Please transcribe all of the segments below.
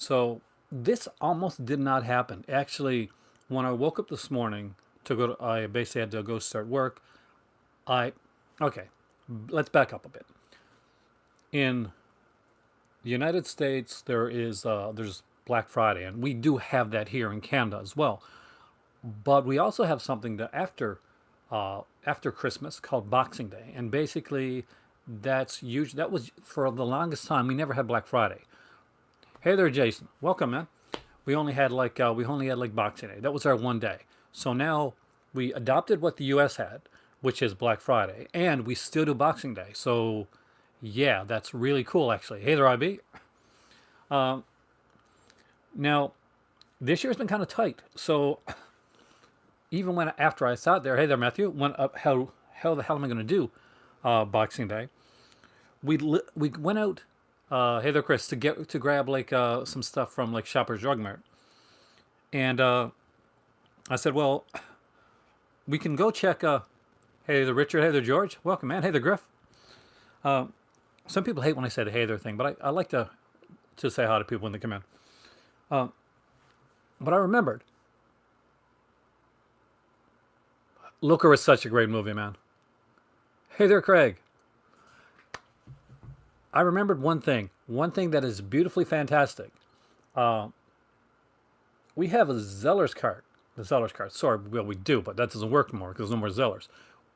So this almost did not happen. Actually, when I woke up this morning to go to, I basically had to go start work. I, okay, let's back up a bit. In the United States, there's Black Friday, and we do have that here in Canada as well. But we also have something that after Christmas called Boxing Day, and basically that's usually that was for the longest time we never had Black Friday. Hey there, Jason. Welcome, man. We only had like Boxing Day. That was our one day. So now we adopted what the U.S. had, which is Black Friday, and we still do Boxing Day. So yeah, that's really cool, actually. Hey there, IB. Now this year's been kind of tight. So even when after I thought there, hey there, Matthew, when how the hell am I going to do Boxing Day? We went out. Hey there, Chris, to grab like some stuff from like Shoppers Drug Mart, and I said, well, we can go check. Hey there, Richard. Hey there, George. Welcome, man. Hey there, Griff. Some people hate when I say the hey there thing, but I like to say hi to people when they come in. But I remembered Looker is such a great movie, man. Hey there, Craig. I remembered one thing that is beautifully fantastic. We have a Zeller's cart. The Zeller's cart. Sorry, well, we do, but that doesn't work anymore because there's no more Zellers.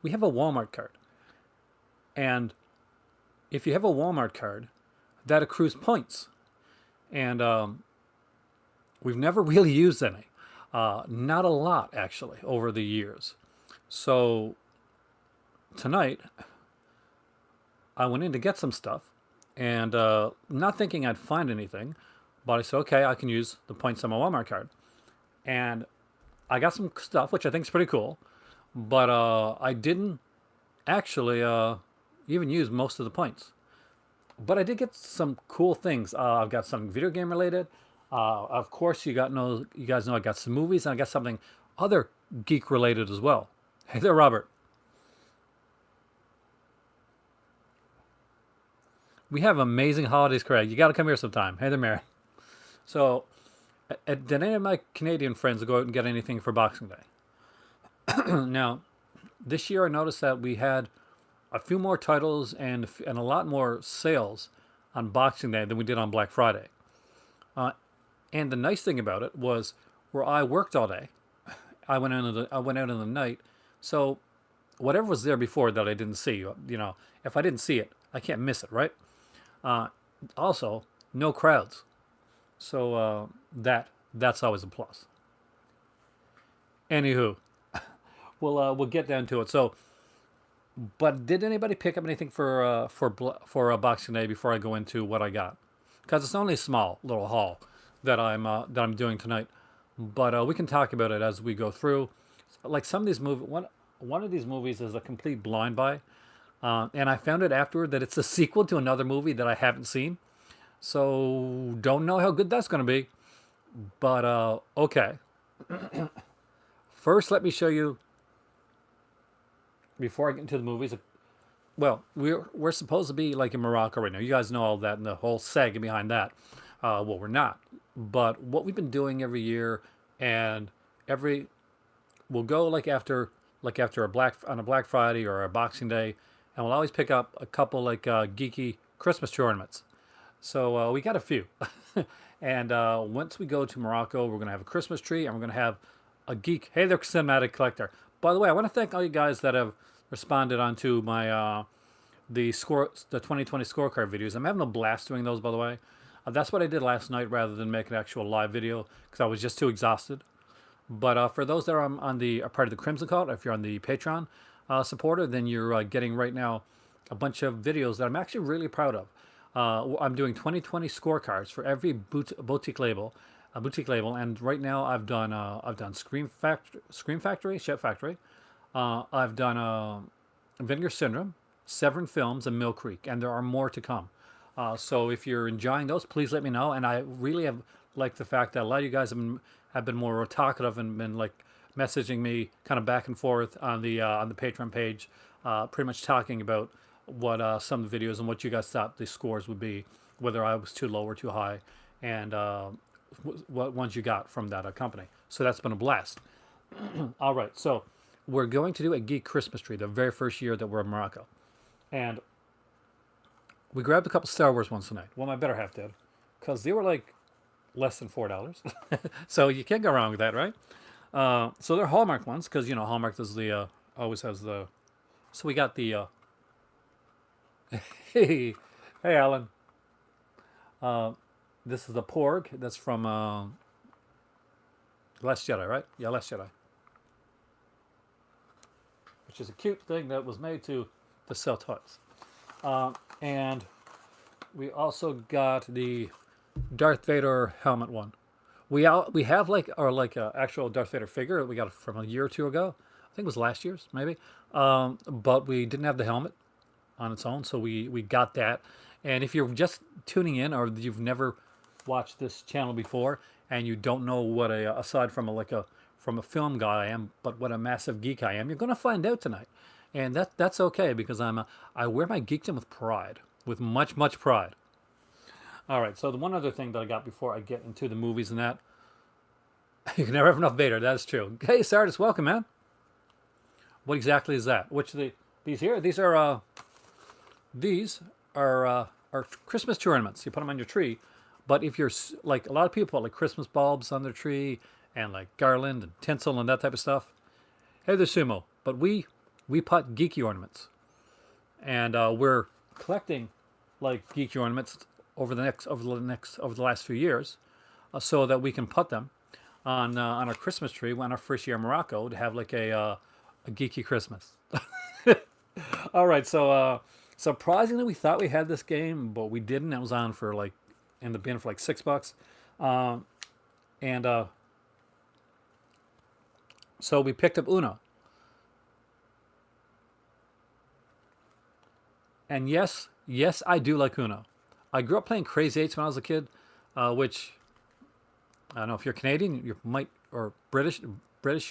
We have a Walmart card. And if you have a Walmart card, that accrues points. And we've never really used any. Not a lot, actually, over the years. So tonight, I went in to get some stuff and not thinking I'd find anything, but I said, okay, I can use the points on my Walmart card. And I got some stuff, which I think is pretty cool, but I didn't actually even use most of the points. But I did get some cool things. I've got some video game related. Of course, you guys know I got some movies, and I got something other geek related as well. Hey there, Robert. We have amazing holidays, Craig. You got to come here sometime. Hey there, Mary. So, did any of my Canadian friends go out and get anything for Boxing Day? Now, this year I noticed that we had a few more titles and a lot more sales on Boxing Day than we did on Black Friday. Uh, and the nice thing about it was where I worked all day, I went out in the night, so whatever was there before that I didn't see, if I didn't see it, I can't miss it, right? Uh, Also, no crowds, so that's always a plus. Anywho, we'll get down to it. So, but did anybody pick up anything for Boxing Day before I go into what I got? Because it's only a small little haul that I'm doing tonight, but we can talk about it as we go through. Like some of these movies, one of these movies is a complete blind buy, and I found it afterward that it's a sequel to another movie that I haven't seen. So don't know how good that's going to be, but okay. First, let me show you before I get into the movies. Well, we're supposed to be like in Morocco right now. You guys know all that and the whole saga behind that. Well, we're not. But what we've been doing every year, and every we'll go like after a Black Friday or a Boxing Day, and we'll always pick up a couple like geeky Christmas tree ornaments. So we got a few. And once we go to Morocco, we're gonna have a Christmas tree, and we're gonna have a geek. Hey there, cinematic collector. By the way, I want to thank all you guys that have responded onto my the 2020 scorecard videos. I'm having a blast doing those, by the way. That's what I did last night rather than make an actual live video because I was just too exhausted. But for those that are on the are part of the Crimson Cult, if you're on the Patreon supporter, then you're getting right now a bunch of videos that I'm actually really proud of. I'm doing 2020 scorecards for every boutique label, and right now I've done Scream Factory, Chef Factory. I've done Vinegar Syndrome, Severin Films, and Mill Creek, and there are more to come. So if you're enjoying those, please let me know. And I really have liked the fact that a lot of you guys have been more talkative and been like messaging me kind of back and forth on the Patreon page, pretty much talking about what some of the videos and what you guys thought the scores would be, whether I was too low or too high. and what ones you got from that company. So that's been a blast. All right, so we're going to do a geek Christmas tree the very first year that we're in Morocco, and we grabbed a couple Star Wars ones tonight. Well, my better half did, because they were like less than $4. So you can't go wrong with that, right? So they're Hallmark ones, because you know Hallmark does the always has the. So we got the. Hey, hey, Alan. Uh, this is the Porg. That's from Last Jedi, right? Yeah, Last Jedi. Which is a cute thing that was made to sell toys. And we also got the Darth Vader helmet one. We have like our like actual Darth Vader figure that we got from a year or two ago. I think it was last year's maybe. But we didn't have the helmet on its own, so we got that. And if you're just tuning in or you've never watched this channel before and you don't know what a aside from a film guy I am, but what a massive geek I am, you're going to find out tonight. And that's okay because I wear my geekdom with pride, with much pride. All right, so the one other thing that I got before I get into the movies and that, you can never have enough Vader. That's true. Hey, Sardis, welcome, man. What exactly is that? Which these here? These are Christmas tree ornaments. You put them on your tree, but if you're like a lot of people put like Christmas bulbs on their tree and like garland and tinsel and that type of stuff. Hey, there's Sumo, but we put geeky ornaments, and we're collecting like geeky ornaments over the last few years, so that we can put them on our Christmas tree on our first year in Morocco to have like a geeky Christmas. All right, so surprisingly, we thought we had this game, but we didn't. It was on for like in the bin for like $6, and so we picked up Uno. And yes, I do like Uno. I grew up playing Crazy Eights when I was a kid, which I don't know if you're Canadian, you might or British,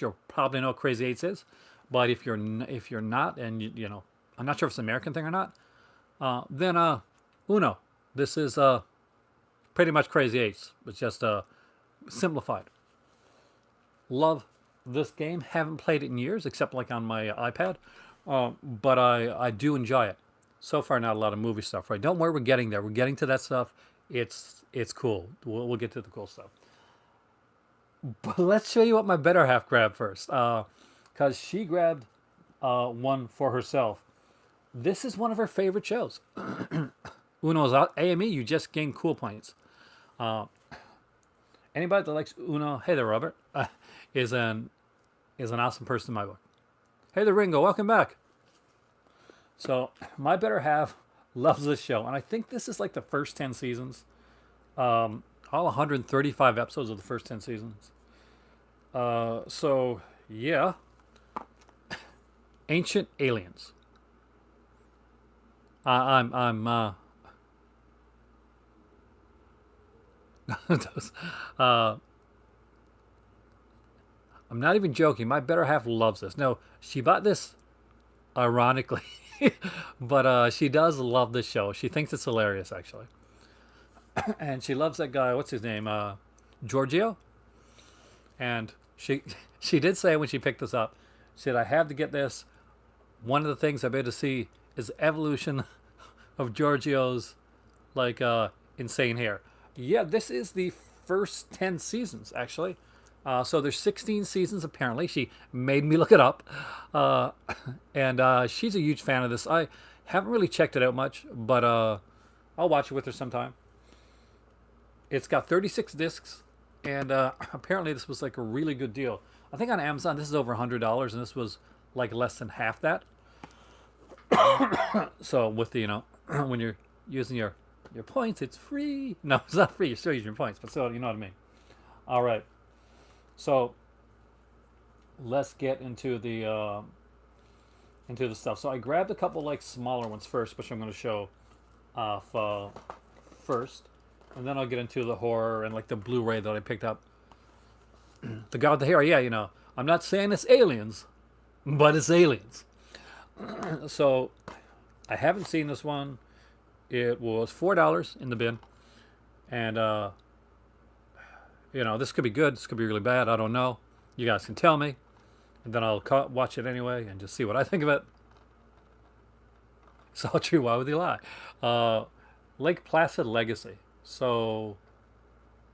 you'll probably know what Crazy Eights is. But if you're not, and you know, I'm not sure if it's an American thing or not, then Uno. This is pretty much Crazy Eights, but just simplified. Love this game. Haven't played it in years, except like on my iPad, but I do enjoy it. So far, not a lot of movie stuff, right? Don't worry, we're getting there. We're getting to that stuff. It's cool. We'll get to the cool stuff. But let's show you what my better half grabbed first, because she grabbed one for herself. This is one of her favorite shows. Uno's AME. You just gain cool points. Anybody that likes Uno, hey there, Robert, is an awesome person in my book. Hey there, Ringo. Welcome back. So my better half loves this show, and I think this is like the first 10 seasons, all 135 episodes of the first 10 seasons. So yeah, Ancient Aliens. I'm I'm not even joking. My better half loves this. No, she bought this ironically. But she does love this show. She thinks it's hilarious, actually. And she loves that guy. What's his name? Giorgio. And she did say when she picked this up, she said, I have to get this. One of the things I've been to see is evolution of Giorgio's like insane hair. Yeah, this is the first 10 seasons, actually. So there's 16 seasons, apparently. She made me look it up. And she's a huge fan of this. I haven't really checked it out much, but I'll watch it with her sometime. It's got 36 discs, and apparently this was like a really good deal. I think on Amazon this is over $100, and this was like less than half that. So with the, you know, when you're using your points, it's free. No, it's not free. You're still using your points, but still, you know what I mean. All right. So let's get into the stuff. So I grabbed a couple like smaller ones first, which I'm going to show off first, and then I'll get into the horror and like the Blu-ray that I picked up. The guy with the hair, yeah, you know, I'm not saying it's aliens, but it's aliens. So I haven't seen this one. It was $4 in the bin, and This could be good. This could be really bad. I don't know. You guys can tell me, and then I'll watch it anyway and just see what I think of it. It's all true. Why would they lie? Uh, Lake Placid Legacy. So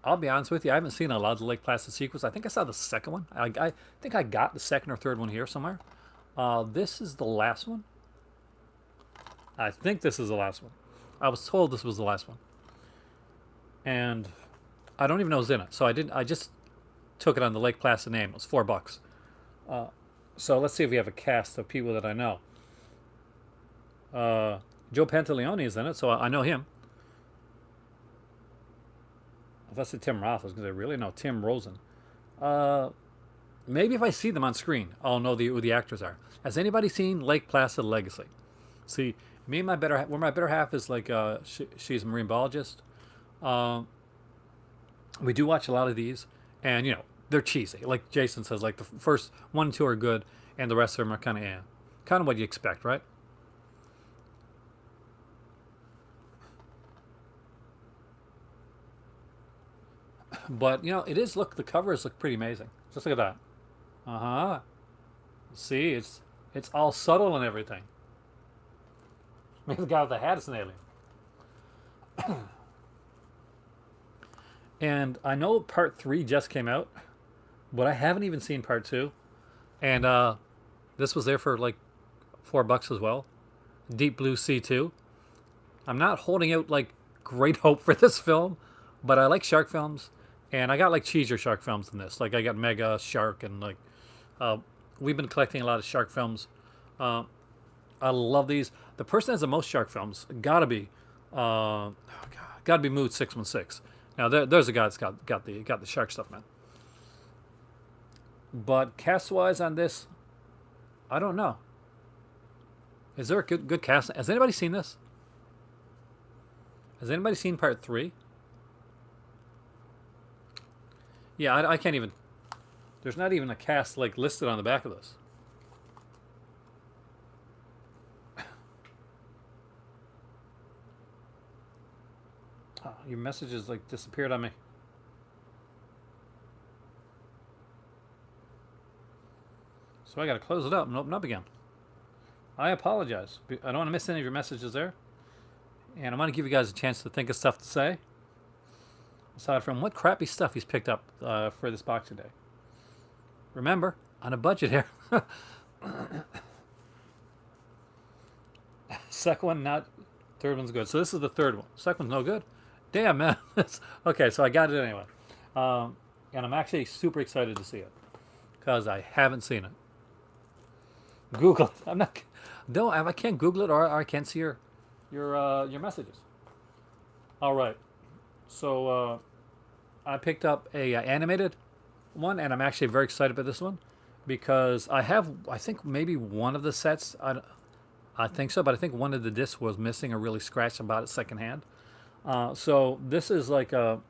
I'll be honest with you. I haven't seen a lot of the Lake Placid sequels. I think I saw the second one. I think I got the second or third one here somewhere. This is the last one. I think this is the last one. I was told this was the last one, and I don't even know who's in it. So I didn't. I just took it on the Lake Placid name. It was $4. So let's see if we have a cast of people that I know. Joe Pantaleone is in it, so I know him. If I said Tim Roth, I was going to say, really? No, Tim Rosen. Maybe if I see them on screen, I'll know who the actors are. Has anybody seen Lake Placid Legacy? See, me and my better half is like, she's a marine biologist. We do watch a lot of these, and they're cheesy. Like Jason says, like the first 1 and 2 are good, and the rest of them are kind of what you expect, right? But it is. Look, the covers look pretty amazing. Just look at that. Uh huh. See, it's all subtle and everything. Maybe the guy with the hat is an alien. And I know part 3 just came out, but I haven't even seen part 2. And this was there for like $4 as well. Deep Blue Sea 2. I'm not holding out like great hope for this film, but I like shark films, and I got like cheesier shark films than this. Like I got Mega Shark, and like we've been collecting a lot of shark films. Uh, I love these. The person that has the most shark films gotta be, gotta be Mood 616. Now there's a guy that's got the shark stuff, man. But cast wise on this, I don't know. Is there a good cast? Has anybody seen this? Has anybody seen part 3? Yeah, I can't even. There's not even a cast like listed on the back of this. Oh, your messages like disappeared on me. So I got to close it up and open up again. I apologize. I don't want to miss any of your messages there. And I want to give you guys a chance to think of stuff to say. Aside from what crappy stuff he's picked up for this box today. Remember, on a budget here. Second one, not. Third one's good. So this is the third one. Second one's no good. Damn, man. Okay, so I got it anyway. And I'm actually super excited to see it. Because I haven't seen it. Google it. I'm not. No, I can't Google it, or I can't see your messages. All right. So I picked up a animated one, and I'm actually very excited about this one because I think maybe one of the sets. I think so, but I think one of the discs was missing or really scratched about it secondhand. So this is like a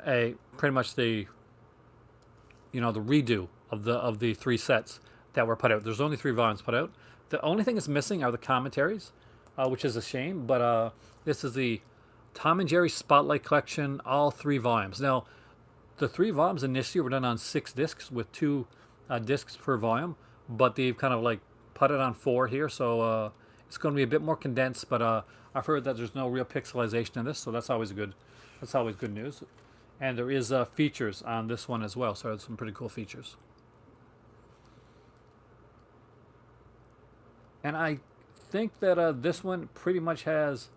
pretty much the the redo of the 3 sets that were put out. There's only 3 volumes put out. The only thing that's missing are the commentaries, which is a shame. But this is the Tom and Jerry Spotlight Collection, all 3 volumes. Now, the 3 volumes initially were done on 6 discs with 2 discs per volume, but they've kind of like put it on 4 here, so it's going to be a bit more condensed. But I've heard that there's no real pixelization in this, so that's always good. That's always good news. And there is features on this one as well, so it's some pretty cool features. And I think that this one pretty much has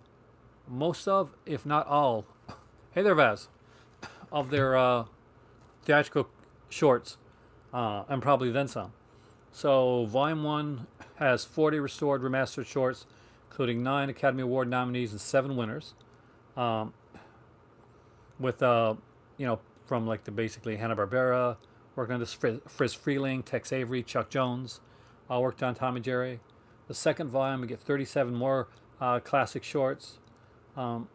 most of, if not all, hey there, Vaz, of their theatrical shorts, and probably then some. So Volume 1 has 40 restored remastered shorts, including 9 Academy Award nominees and 7 winners. With from like the basically Hanna-Barbera, working on this Friz Freleng, Tex Avery, Chuck Jones, worked on Tom and Jerry. The second volume, we get 37 more classic shorts on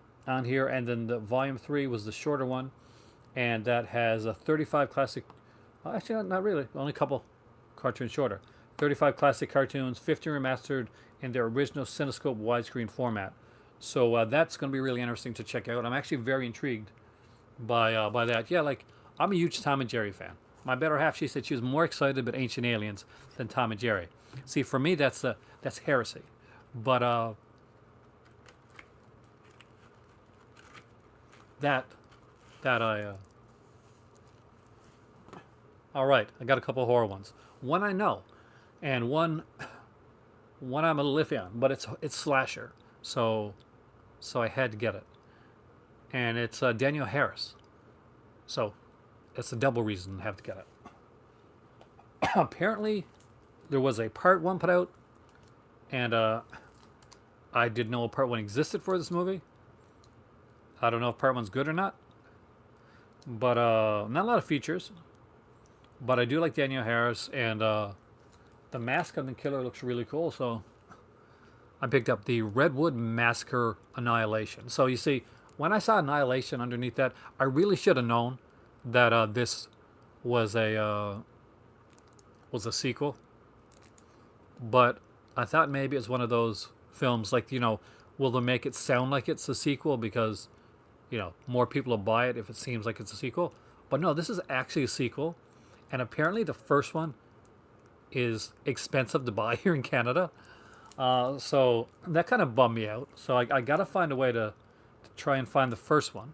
here, and then the volume 3 was the shorter one, and that has a 35 classic. Actually, not really, only a couple cartoons shorter. 35 classic cartoons, 15 remastered in their original Cinescope widescreen format. So that's going to be really interesting to check out. I'm actually very intrigued by that. Yeah, like I'm a huge Tom and Jerry fan. My better half, she said she was more excited about Ancient Aliens than Tom and Jerry. See, for me, that's heresy. But that that I all right. I got a couple horror ones. One I know, and one I'm a little iffy on, but it's slasher. So I had to get it, and it's Daniel Harris. So it's a double reason to have to get it. Apparently, there was a part one put out, and I didn't know a part one existed for this movie. I don't know if part one's good or not, but not a lot of features. But I do like Daniel Harris, and the mask on the killer looks really cool. So I picked up the Redwood Massacre Annihilation. So you see, when I saw Annihilation underneath that, I really should have known that this was a sequel. But I thought maybe it's one of those films like, will they make it sound like it's a sequel because more people will buy it if it seems like it's a sequel. But no, this is actually a sequel, and apparently the first one is expensive to buy here in Canada. So that kind of bummed me out. So I got to find a way to try and find the first one.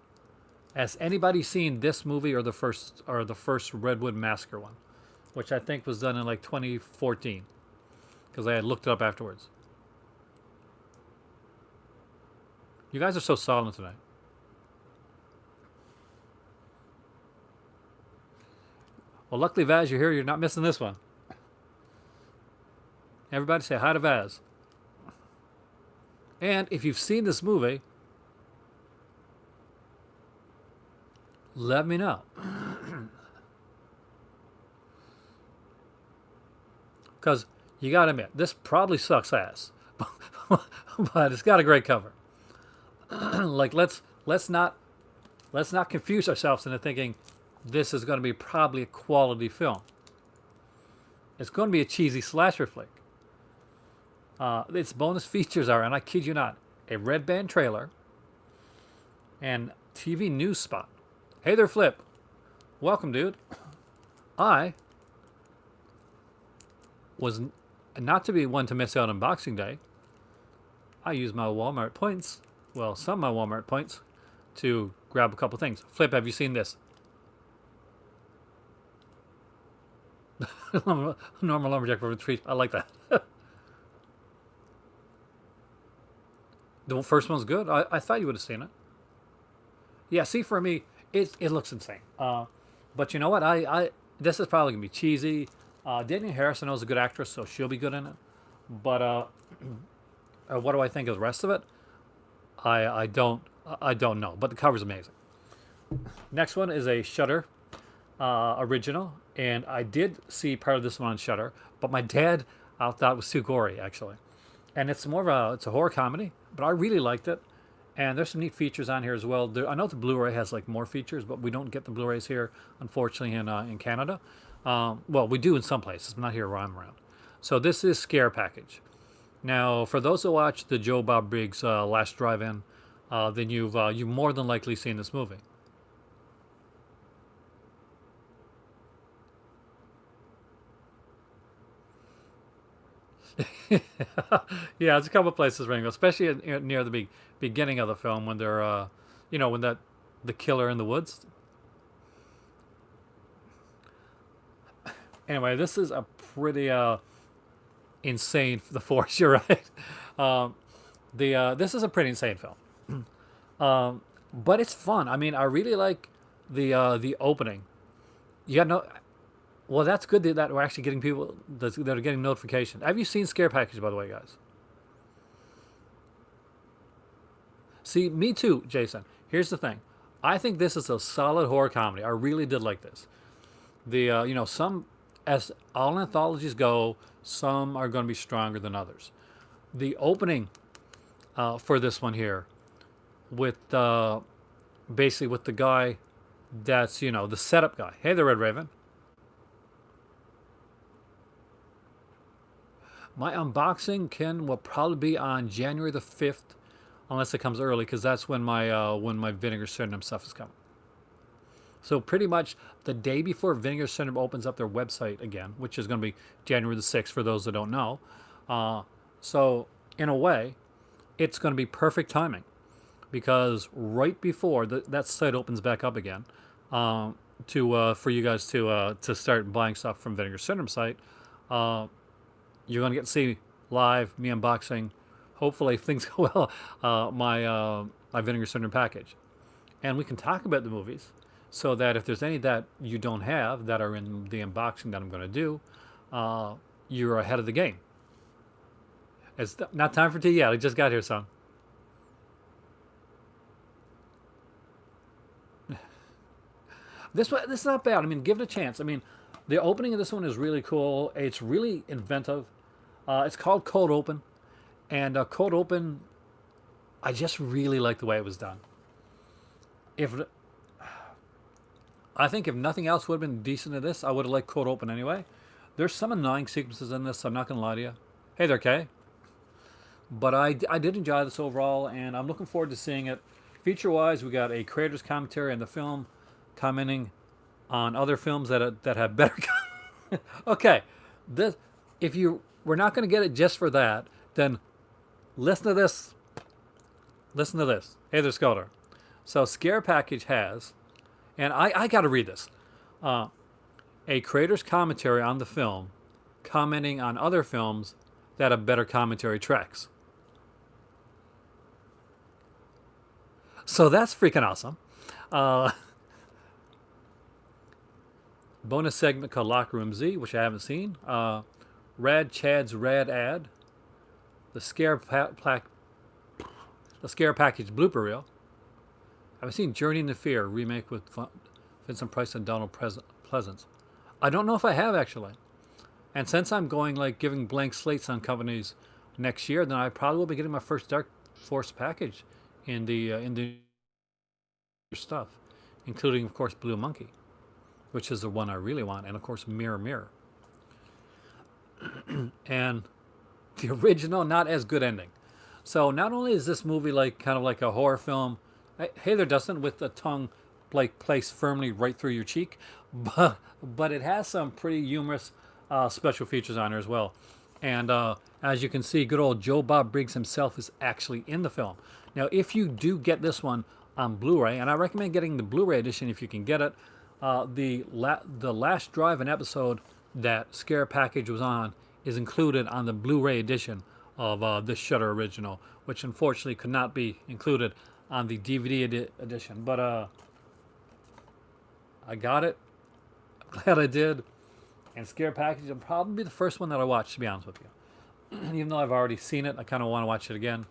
Has anybody seen this movie or the first Redwood Massacre one, which I think was done in like 2014, because I had looked it up afterwards. You guys are so silent tonight. Well, luckily, Vaz, you're here. You're not missing this one. Everybody say hi to Vaz. And if you've seen this movie, let me know. Because you got to admit, this probably sucks ass. But it's got a great cover. Like, let's not confuse ourselves into thinking this is going to be probably a quality film. It's going to be a cheesy slasher flick. Its bonus features are, and I kid you not, a red band trailer and TV news spot. Hey there, Flip. Welcome, dude. I was not to be one to miss out on Boxing Day. I used my Walmart points, well, some of my Walmart points, to grab a couple things. Flip, have you seen this? Normal lumberjack for retreat. I like that. The first one's good. I thought you would have seen it. Yeah, see, for me, it looks insane. But you know what? I this is probably gonna be cheesy. Daniel Harrison is a good actress, so she'll be good in it. But what do I think of the rest of it? I don't know. But the cover's amazing. Next one is a Shudder original, and I did see part of this one on Shudder, but my dad I thought it was too gory actually. And it's more of a horror comedy, but I really liked it. And there's some neat features on here as well. I know the Blu-ray has like more features, but we don't get the Blu-rays here, unfortunately, in Canada. Well, we do in some places, but not here where I'm around. So this is Scare Package. Now, for those who watched the Joe Bob Briggs Last Drive-In, then you've more than likely seen this movie. Yeah, it's a couple places, Ringo, especially near the beginning of the film when they're, when the killer in the woods. Anyway, this is a pretty insane. The Force, you're right. Um, this is a pretty insane film, but it's fun. I mean, I really like the opening. You got no. Well, that's good that we're actually getting people that are getting notification. Have you seen Scare Package, by the way, guys? See, me too, Jason. Here's the thing. I think this is a solid horror comedy. I really did like this. Some, as all anthologies go, some are going to be stronger than others. The opening for this one here, with basically with the guy that's the setup guy. Hey there, Red Raven. My unboxing, Ken, will probably be on January the 5th, unless it comes early, because that's when my Vinegar Syndrome stuff is coming. So pretty much the day before Vinegar Syndrome opens up their website again, which is going to be January the 6th for those that don't know. Uh, so in a way, it's going to be perfect timing because right before that site opens back up again, to for you guys to start buying stuff from Vinegar Syndrome site, uh, you're going to get to see live me unboxing. Hopefully things go well. My Vinegar Syndrome package, and we can talk about the movies, so that if there's any that you don't have that are in the unboxing that I'm going to do, uh, you're ahead of the game. It's not time for tea yet. I just got here, son. This is not bad. I mean, give it a chance. I mean, the opening of this one is really cool. It's really inventive. It's called Cold Open, and Cold Open, I just really like the way it was done. If I think if nothing else would have been decent at this, I would have liked Cold Open anyway. There's some annoying sequences in this, so I'm not gonna lie to you. Hey there, Kay. But I did enjoy this overall, and I'm looking forward to seeing it. Feature-wise, we got a creator's commentary on the film, commenting on other films that have better. Okay, this if you we're not going to get it just for that, then listen to this. Listen to this. Hey there, Skelter. So Scare Package has, and I got to read this. A creator's commentary on the film, commenting on other films that have better commentary tracks. So that's freaking awesome. Uh, Bonus segment called Locker Room Z, which I haven't seen. Rad Chad's Rad Ad. The the Scare Package blooper reel. I've seen Journey into Fear remake with Vincent Price and Donald Pleasance. I don't know if I have actually. And since I'm going like giving blank slates on companies next year, then I probably will be getting my first Dark Force package in the stuff, including of course Blue Monkey, which is the one I really want, and of course Mirror Mirror. And the original not as good ending. So not only is this movie like kind of like a horror film, hey there Dustin, with the tongue like placed firmly right through your cheek, but it has some pretty humorous special features on her as well. And as you can see, good old Joe Bob Briggs himself is actually in the film. Now, if you do get this one on Blu-ray, and I recommend getting the Blu-ray edition if you can get it, the last drive and episode that Scare Package was on is included on the Blu-ray edition of this Shudder original, which unfortunately could not be included on the DVD edition. But I got it. I'm glad I did. And Scare Package will probably be the first one that I watch, to be honest with you. Even though I've already seen it, I kind of want to watch it again.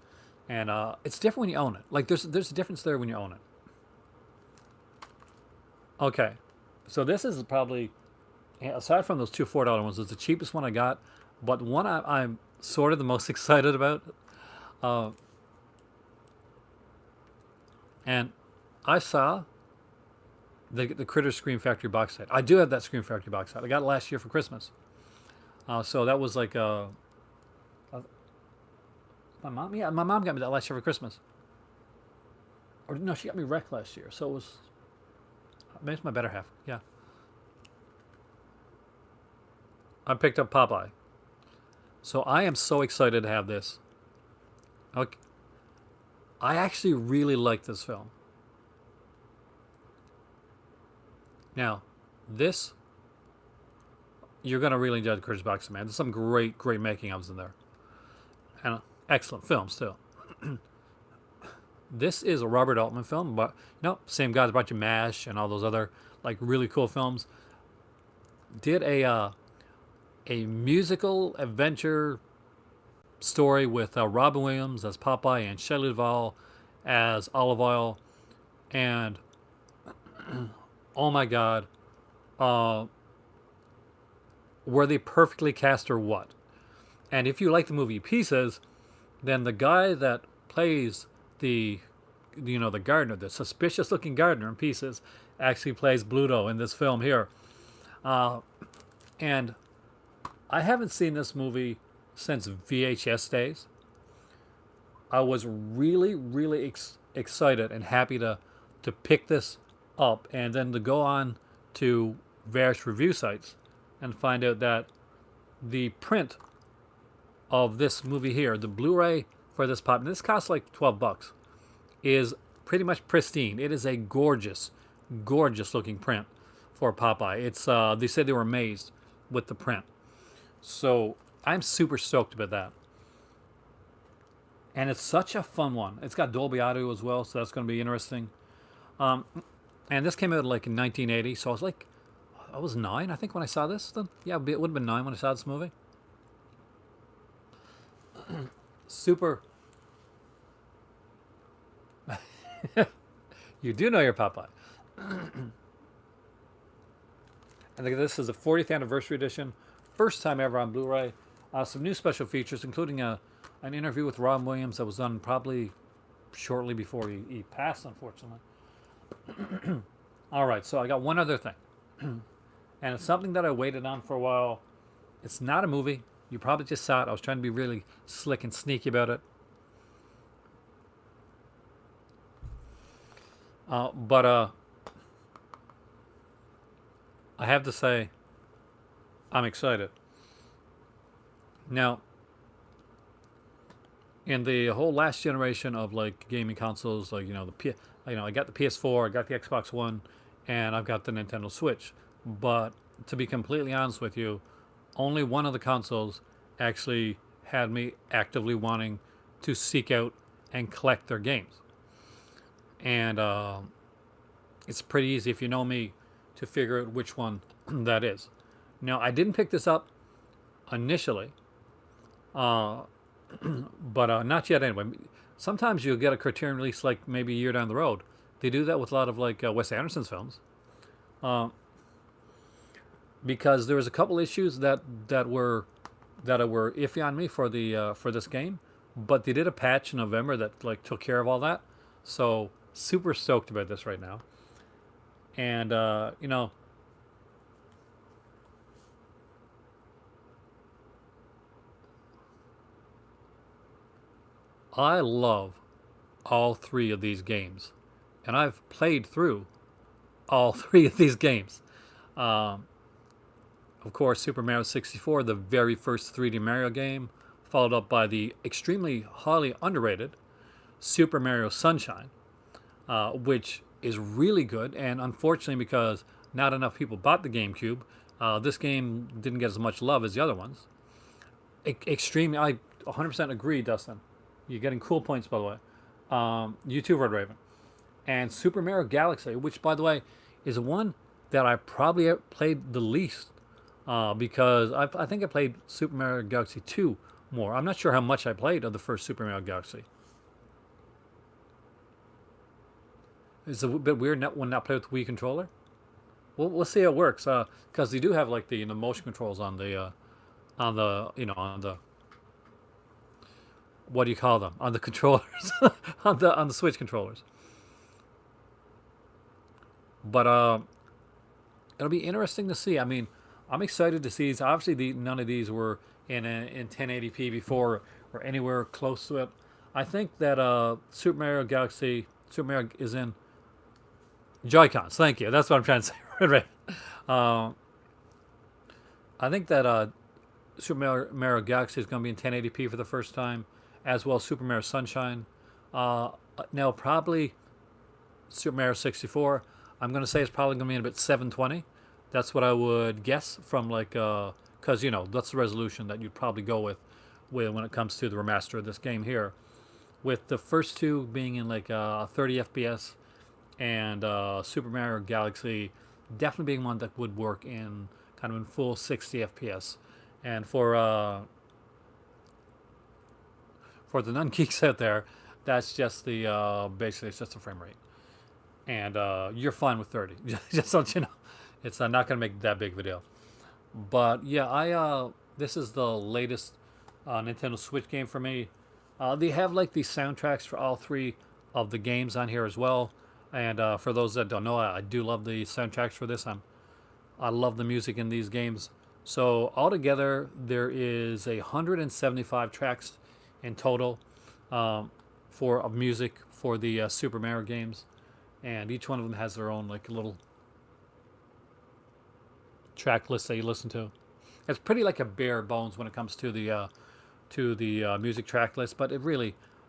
And it's different when you own it. Like there's a difference there when you own it. Okay, so this is probably, aside from those two $4 ones, it's the cheapest one I got, but one I'm sort of the most excited about. And I saw the Critter Scream Factory box set. I do have that Scream Factory box set. I got it last year for Christmas. So that was like my mom. Yeah, my mom got me that last year for Christmas. Or no, she got me Wreck last year. So it was. Maybe it's my better half. Yeah. I picked up Popeye. So I am so excited to have this. Okay. I actually really like this film. Now, this, you're going to really enjoy the Critters box set, man. There's some great making ofs in there. And excellent films, too. This is a Robert Altman film, but no, same guy that brought you MASH and all those other like really cool films. Did a musical adventure story with Robin Williams as Popeye and Shelley Duvall as Olive Oil, and oh my God, were they perfectly cast or what? And if you like the movie Pieces, then the guy that plays the gardener, the suspicious looking gardener in Pieces, actually plays Bluto in this film here. And I haven't seen this movie since VHS days. I was really excited and happy to pick this up and then to go on to various review sites and find out that the print of this movie here, the Blu-ray for this pop, and this costs like $12, is pretty much pristine. It is a gorgeous, gorgeous looking print for Popeye. It's they said they were amazed with the print, so I'm super stoked about that. And it's such a fun one. It's got Dolby Audio as well, so that's going to be interesting. Um, and this came out like in 1980, so I was 9, I think, when I saw this. Then yeah, it would have been 9 when I saw this movie. Super. You do know your Popeye. And this is the 40th anniversary edition, first time ever on Blu-ray. Some new special features, including an interview with Robin Williams that was done probably shortly before he passed, unfortunately. All right, so I got one other thing, and it's something that I waited on for a while. It's not a movie. You probably just saw it. I was trying to be really slick and sneaky about it. But I have to say, I'm excited. Now, in the whole last generation of like gaming consoles, like I got the PS4, I got the Xbox One, and I've got the Nintendo Switch. But to be completely honest with you, only one of the consoles actually had me actively wanting to seek out and collect their games. And it's pretty easy, if you know me, to figure out which one that is. Now, I didn't pick this up initially, but not yet anyway. Sometimes you'll get a Criterion release like maybe a year down the road. They do that with a lot of like Wes Anderson's films. Because there was a couple issues that were iffy on me for this game, but they did a patch in November that like took care of all that. So super stoked about this right now, and I love all 3 of these games, and I've played through all 3 of these games. Um, Of course, Super Mario 64, the very first 3D Mario game, followed up by the extremely highly underrated Super Mario Sunshine, which is really good. And unfortunately, because not enough people bought the GameCube, this game didn't get as much love as the other ones. Extremely, I 100% agree, Dustin. You're getting cool points, by the way. You too, Red Raven. And Super Mario Galaxy, which, by the way, is one that I probably played the least. Because I think I played Super Mario Galaxy 2 more. I'm not sure how much I played of the first Super Mario Galaxy. It's a bit weird when not play with the Wii controller. We'll see how it works. Because they do have like the motion controls on the what do you call them, on the controllers on the Switch controllers. But it'll be interesting to see. I mean, I'm excited to see these. Obviously, none of these were in 1080p before or anywhere close to it. I think that Super Mario Galaxy, Super Mario is in Joy-Cons. Thank you. That's what I'm trying to say. Right. I think that Super Mario Galaxy is going to be in 1080p for the first time, as well as Super Mario Sunshine. Now, probably Super Mario 64, I'm going to say it's probably going to be in about 720. That's what I would guess from like, because that's the resolution that you'd probably go with when it comes to the remaster of this game here. With the first 2 being in like 30 FPS, and Super Mario Galaxy definitely being one that would work in kind of in full 60 FPS. And for the non-geeks out there, that's just the basically it's just a frame rate, and you're fine with 30. Just so you know. It's not going to make that big of a deal. But yeah, this is the latest Nintendo Switch game for me. They have like the soundtracks for all 3 of the games on here as well. And for those that don't know, I do love the soundtracks for this. I love the music in these games. So altogether, there is 175 tracks in total of music for the Super Mario games. and each one of them has their own like little track list that you listen to. It's pretty like a bare bones when it comes to the music track list, but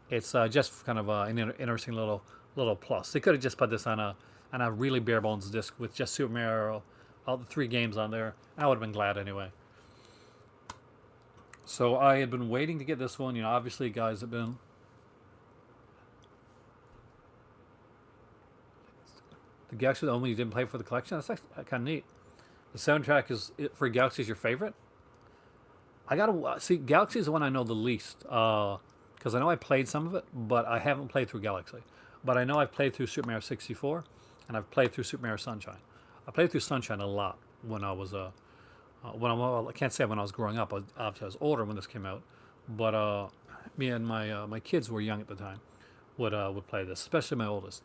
it's just kind of an interesting little plus. They could have just put this on a really bare bones disc with just Super Mario, all the three games on there. I would have been glad anyway. So I had been waiting to get this one. You know, obviously, guys have been the Galaxy the only you didn't play for the collection. That's actually kind of neat. The soundtrack is for Galaxy is your favorite. I gotta see Galaxy is the one I know the least because I know I played some of it, but I haven't played through Galaxy. But I know I've played through Super Mario 64, and I've played through Super Mario Sunshine. I played through Sunshine a lot when I was well, I can't say when I was growing up. Obviously, I was older when this came out, but me and my kids were young at the time. Would play this, especially my oldest.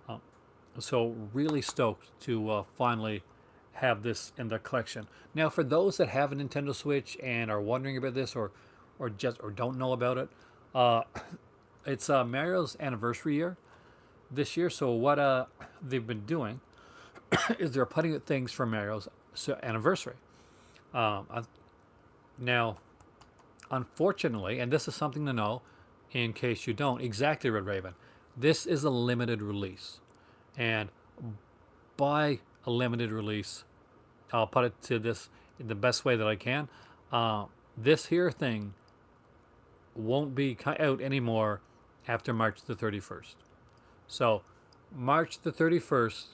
Uh, so really stoked to finally have this in their collection. Now, for those that have a Nintendo Switch and are wondering about this, or don't know about it, uh, it's Mario's anniversary year this year. So what they've been doing is they're putting out things for Mario's anniversary. I, now, unfortunately, and this is something to know in case you don't, exactly, Red Raven, this is a limited release. And by a limited release, I'll put it to this in the best way that I can. This here thing won't be out anymore after March the 31st. So, March the 31st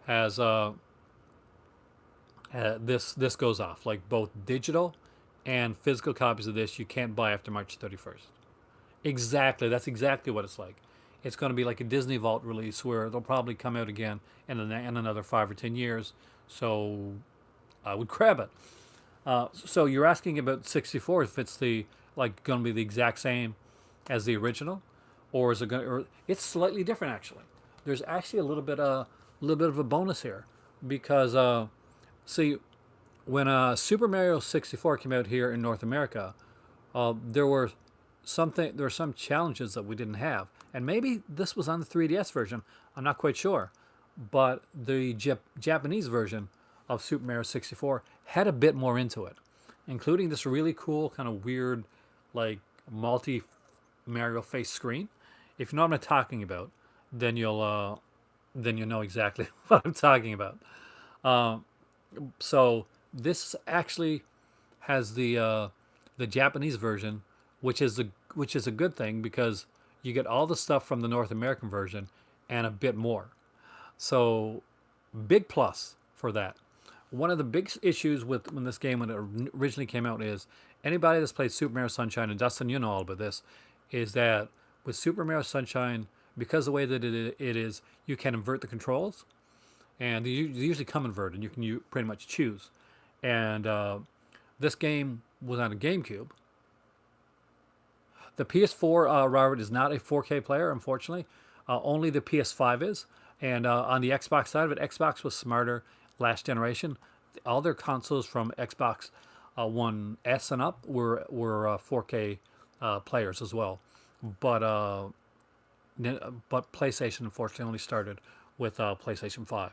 has this goes off. Like both digital and physical copies of this you can't buy after March 31st. Exactly, that's exactly what it's like. It's going to be like a Disney Vault release where they'll probably come out again in another 5 or 10 years. So I would grab it. So you're asking about 64 if it's the like going to be the exact same as the original, or is it going? Or it's slightly different actually. There's actually a little bit of a bonus here because see when Super Mario 64 came out here in North America, there were there were some challenges that we didn't have, and maybe this was on the 3DS version. I'm not quite sure, but the Japanese version of Super Mario 64 had a bit more into it, including this really cool kind of weird, like multi Mario face screen. If you know what I'm talking about, then you'll know exactly what I'm talking about. Um, so this actually has the Japanese version, which is a good thing because you get all the stuff from the North American version and a bit more. So big plus for that. One of the big issues with when this game when it originally came out is anybody that's played Super Mario Sunshine, and Dustin, you know all about this, is that with Super Mario Sunshine, because the way that it is, you can invert the controls, and they usually come inverted. You can pretty much choose. And this game was on a GameCube. The PS4, Robert, is not a 4K player, unfortunately. Only the PS5 is. And on the Xbox side of it, Xbox was smarter last generation. All their consoles from Xbox One S and up were 4K players as well. But but PlayStation unfortunately only started with PlayStation 5.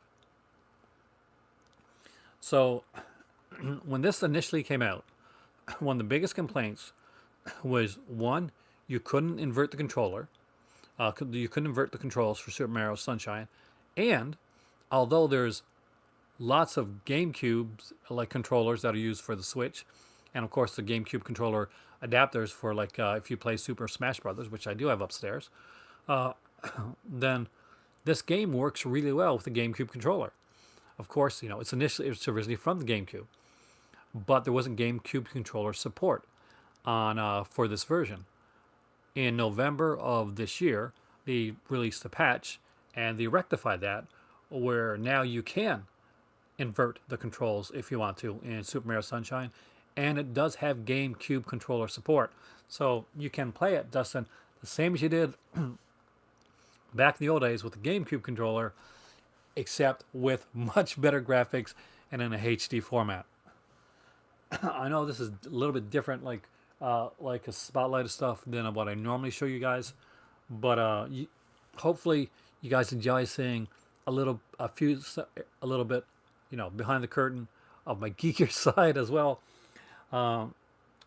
So when this initially came out, one of the biggest complaints was one, you couldn't invert the controller. You couldn't invert the controls for Super Mario Sunshine, and although there's lots of GameCube like controllers that are used for the Switch, and of course the GameCube controller adapters for like if you play Super Smash Brothers, which I do have upstairs, uh, then this game works really well with the GameCube controller. Of course, you know it's originally from the GameCube, but there wasn't GameCube controller support on for this version. In November of this year, they released a patch and they rectified that, where now you can invert the controls if you want to in Super Mario Sunshine, and it does have GameCube controller support, so you can play it, Dustin, the same as you did back in the old days with the GameCube controller, except with much better graphics and in a HD format. I know this is a little bit different, like like a spotlight of stuff than what I normally show you guys. But hopefully you guys enjoy seeing a little bit, behind the curtain of my geekier side as well. Um,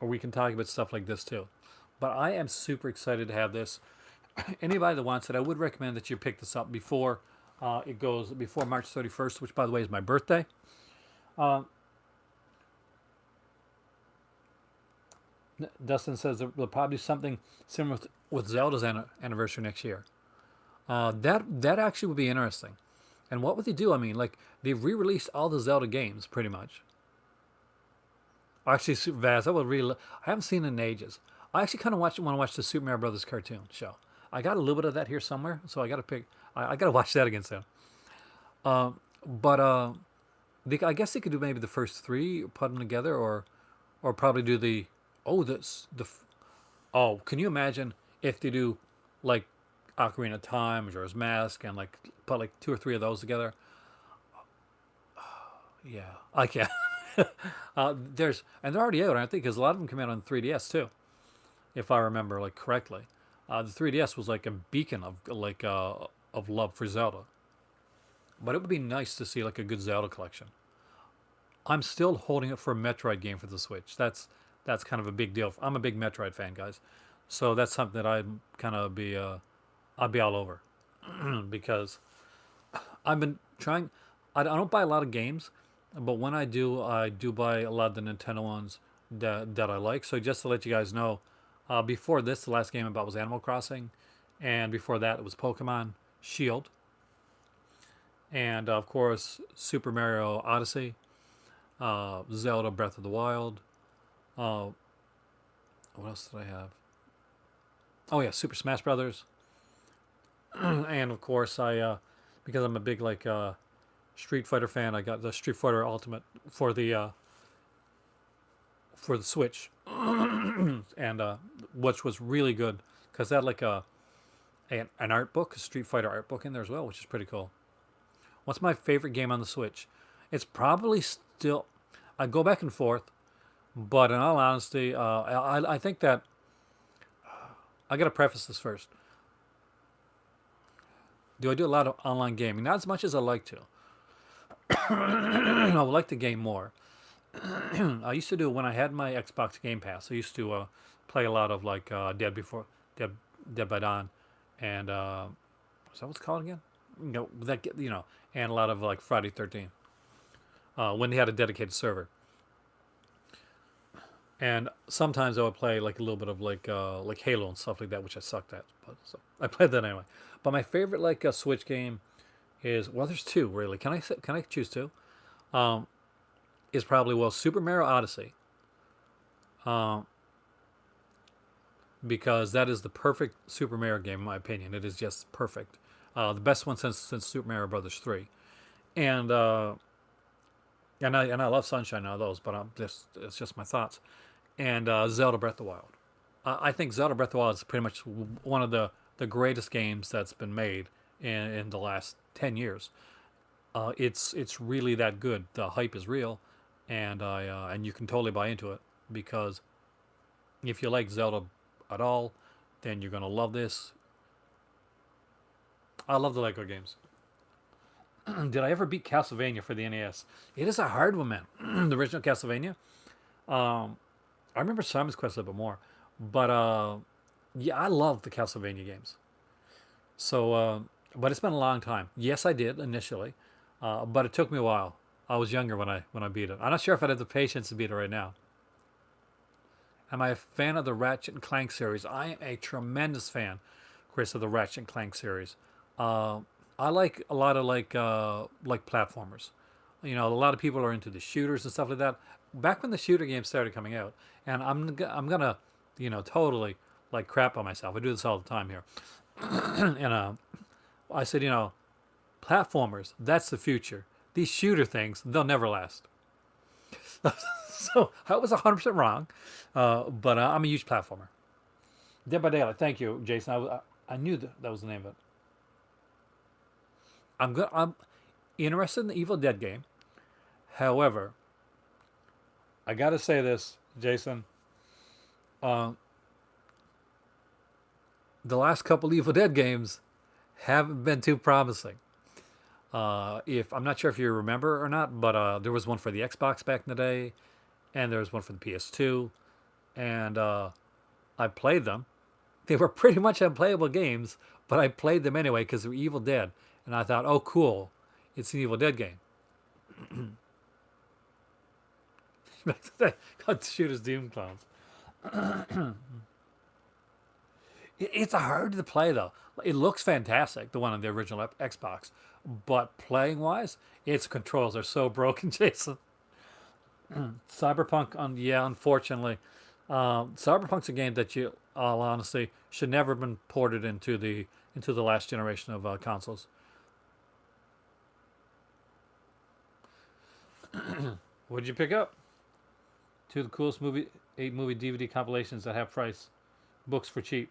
or we can talk about stuff like this too. But I am super excited to have this. Anybody that wants it, I would recommend that you pick this up before it goes before March 31st, which by the way is my birthday. Uh, Dustin says there'll probably be something similar with Zelda's anniversary next year. That actually would be interesting. And what would they do? I mean, like they've re-released all the Zelda games pretty much. Actually, Super Vaz, I would really. I haven't seen it in ages. I actually kind of want to watch the Super Mario Brothers cartoon show. I got a little bit of that here somewhere, so I got to pick. I got to watch that again soon. But I guess they could do maybe the first three, put them together, or probably do the. Oh, oh, can you imagine if they do like Ocarina of Time, Majora's Mask, and like put like two or three of those together? Yeah, I can. They're already out, aren't they? Because a lot of them come out on 3DS too, if I remember like correctly. The 3DS was like a beacon of love for Zelda, but it would be nice to see like a good Zelda collection. I'm still holding it for a Metroid game for the Switch. That's kind of a big deal. I'm a big Metroid fan, guys, so that's something that I'd kind of be I'd be all over because I've been trying. I don't buy a lot of games, but when I do buy a lot of the Nintendo ones that I like. So just to let you guys know, before this, the last game I bought was Animal Crossing, and before that it was Pokemon Shield, and of course Super Mario Odyssey, Zelda Breath of the Wild. Uh, what else did I have? Oh yeah, Super Smash Brothers, and of course because I'm a big Street Fighter fan, I got the Street Fighter Ultimate for the Switch, and which was really good because that had like an art book, a Street Fighter art book in there as well, which is pretty cool. What's my favorite game on the Switch? It's probably still. I go back and forth, but in all honesty, I think that I got to preface this first. Do I do a lot of online gaming? Not as much as I like to. I would like to game more. I used to do when I had my Xbox Game Pass. I used to play a lot of like Dead Dead by Dawn, and is that what's it called again? And a lot of like Friday 13th when they had a dedicated server. And sometimes I would play like a little bit of like Halo and stuff like that, which I sucked at. But so I played that anyway. But my favorite Switch game is, well, there's two really. Can I choose two? Um, is probably, well, Super Mario Odyssey, um, because that is the perfect Super Mario game in my opinion. It is just perfect, the best one since Super Mario Brothers 3, and and I love Sunshine and all those, but it's just my thoughts. And Zelda Breath of the Wild. I think Zelda Breath of the Wild is pretty much one of the greatest games that's been made in the last 10 years. It's really that good. The hype is real, and you can totally buy into it because if you like Zelda at all, then you're gonna love this. I love the Lego games. Did I ever beat Castlevania for the NES? It is a hard one, man. The original Castlevania. Um, I remember Simon's Quest a little bit more, but yeah, I love the Castlevania games. So, but it's been a long time. Yes, I did initially, but it took me a while. I was younger when I beat it. I'm not sure if I'd have the patience to beat it right now. Am I a fan of the Ratchet and Clank series? I am a tremendous fan, Chris, of the Ratchet and Clank series. Uh, I like a lot of like platformers. A lot of people are into the shooters and stuff like that. Back when the shooter games started coming out, and I'm gonna, totally like crap on myself. I do this all the time here, and I said, platformers, that's the future. These shooter things, they'll never last. So I was 100% wrong, but I'm a huge platformer. Dead by Daylight. Thank you, Jason. I knew that was the name of it. I'm interested in the Evil Dead game. However, I got to say this, Jason. Uh, the last couple Evil Dead games haven't been too promising. If I'm not sure if you remember or not, but there was one for the Xbox back in the day, and there was one for the PS2, and I played them. They were pretty much unplayable games, but I played them anyway because they were Evil Dead, and I thought, oh, cool, it's an Evil Dead game. Got to shoot as Doom clones. It's hard to play though. It looks fantastic, the one on the original Xbox, but playing wise, its controls are so broken, Jason. Cyberpunk, yeah, unfortunately, Cyberpunk's a game that you, all honesty, should never have been ported into the last generation of consoles. What did you pick up? Two of the coolest eight movie DVD compilations that have price books for cheap.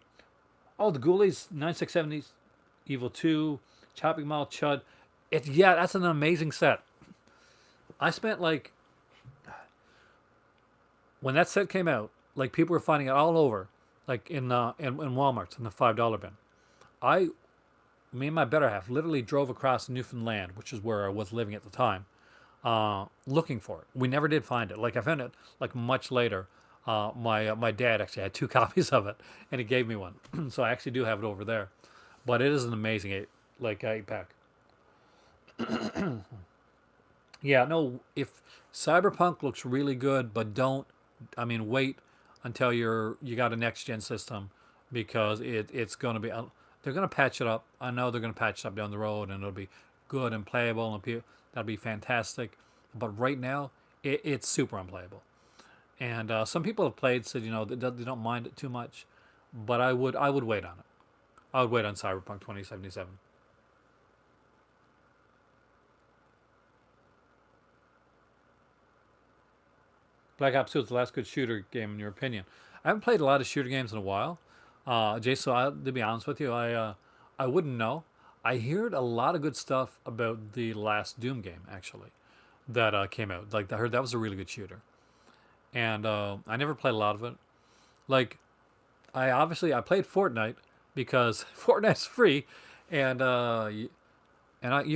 Oh, the Ghoulies 9670s, Evil 2, Chopping Mall Chud. Yeah, that's an amazing set. I spent like when that set came out, like people were finding it all over, like in Walmart's in the $5 bin. I Me and my better half literally drove across Newfoundland, which is where I was living at the time, looking for it. We never did find it. Like I found it like much later. My dad actually had two copies of it, and he gave me one, so I actually do have it over there. But it is an amazing eight pack. Yeah, no. If Cyberpunk looks really good, but don't, I mean, wait until you got a next gen system because it's gonna be. They're gonna patch it up. I know they're gonna patch it up down the road, and it'll be good and playable, and that'll be fantastic. But right now, it's super unplayable. And some people have played, said they don't mind it too much, but I would wait on it. I would wait on Cyberpunk 2077. Black Ops 2 is the last good shooter game in your opinion. I haven't played a lot of shooter games in a while. Jay, so to be honest with you, I wouldn't know. I heard a lot of good stuff about the last Doom game actually that came out. Like I heard that was a really good shooter, and I never played a lot of it. Like I played Fortnite because Fortnite's free, and you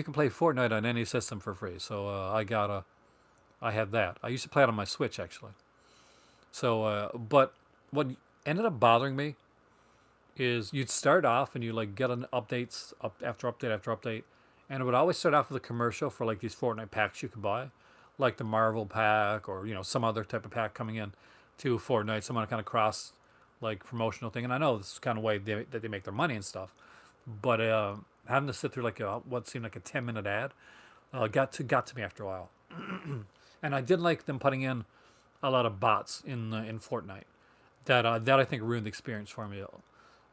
can play Fortnite on any system for free. So I had that. I used to play it on my Switch actually. So but what ended up bothering me is you'd start off and you like get an updates up after update after update, and it would always start off with a commercial for like these Fortnite packs you could buy, like the Marvel pack or some other type of pack coming in to Fortnite, some kind of cross like promotional thing. And I know this is kind of way that they make their money and stuff, but having to sit through like what seemed like a 10-minute ad got to me after a while, and I did like them putting in a lot of bots in Fortnite that I think ruined the experience for me.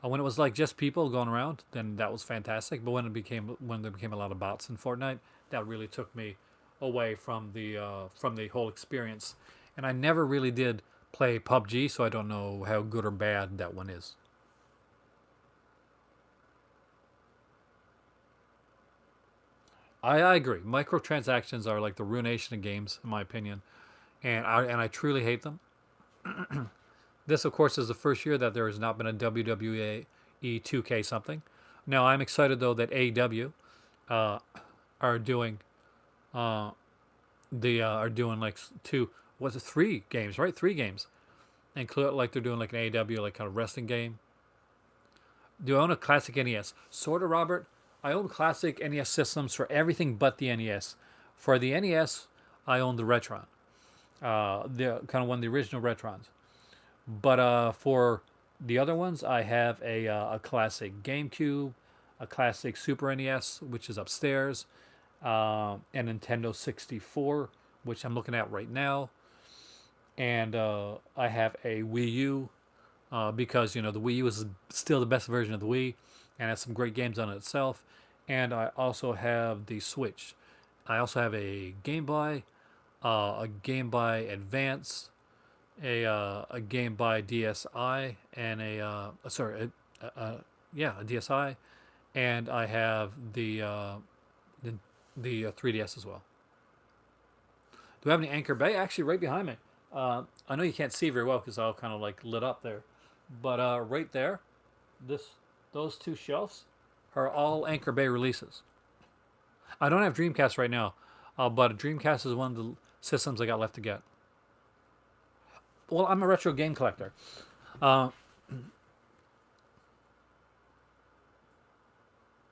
When it was like just people going around, then that was fantastic. But when there became a lot of bots in Fortnite, that really took me away from the whole experience. And I never really did play PUBG, so I don't know how good or bad that one is. I agree. Microtransactions are like the ruination of games, in my opinion, and I truly hate them. This, of course, is the first year that there has not been a WWE 2K something. Now, I'm excited though that AEW uh, are doing uh, are doing like two, what's it, 3 games, right? 3 games, include like they're doing like an AEW like kind of wrestling game. Do I own a classic NES? Sort of, Robert. I own classic NES systems for everything but the NES. For the NES, I own the Retron, the kind of one of the original Retrons. But for the other ones, I have a classic GameCube, a classic Super NES, which is upstairs, a Nintendo 64, which I'm looking at right now, and I have a Wii U because the Wii U is still the best version of the Wii and has some great games on it itself. And I also have the Switch. I also have a Game Boy Advance, a Game Boy DSi, and a DSi, and I have the 3DS as well. Do I have any Anchor Bay? Actually, right behind me. I know you can't see very well because it's all kind of like lit up there, but right there, this those two shelves are all Anchor Bay releases. I don't have Dreamcast right now, but Dreamcast is one of the systems I got left to get. Well, I'm a retro game collector. Uh,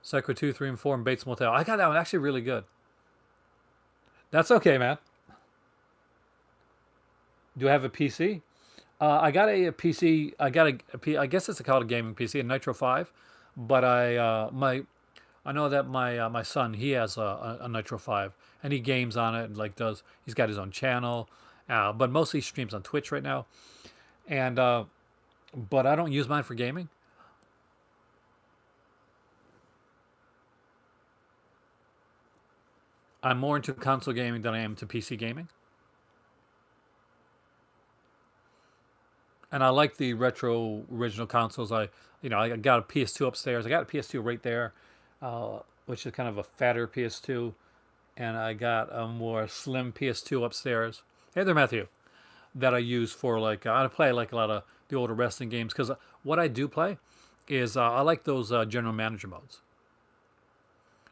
Psycho 2, 3, and 4, and Bates Motel. I got that one actually really good. That's okay, man. Do I have a PC? I got a PC. I guess it's called a gaming PC, a Nitro 5. But I know that my son he has a Nitro 5 and he games on it and like does he's got his own channel, but mostly streams on Twitch right now. And but I don't use mine for gaming. I'm more into console gaming than I am to PC gaming. And I like the retro original consoles. I got a PS2 upstairs. I got a PS2 right there, which is kind of a fatter PS2, and I got a more slim PS2 upstairs. Hey there, Matthew. That I use for like I play like a lot of the older wrestling games because what I do play is I like those general manager modes.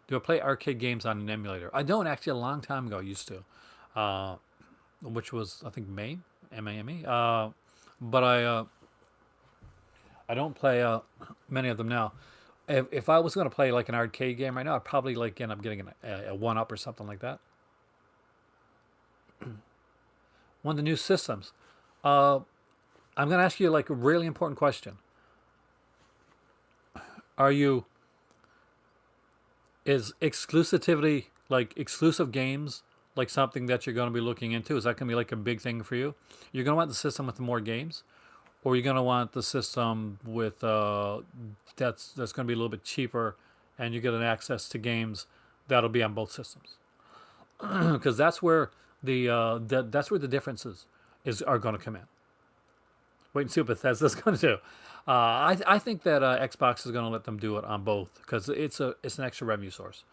Do I play arcade games on an emulator? I don't actually. A long time ago, I used to, uh, which was I think MAME, MAME. But I don't play many of them now. If I was going to play like an arcade game right now, I'd probably like end up getting a one up or something like that. One of the new systems. Uh, I'm going to ask you like a really important question. Are you is exclusivity like exclusive games like something that you're going to be looking into? Is that going to be like a big thing for you? You're going to want the system with more games, or you're going to want the system with that's going to be a little bit cheaper, and you get an access to games that'll be on both systems. Because that's where the differences is are going to come in. Wait and see what Bethesda's going to do. I think that Xbox is going to let them do it on both because it's an extra revenue source.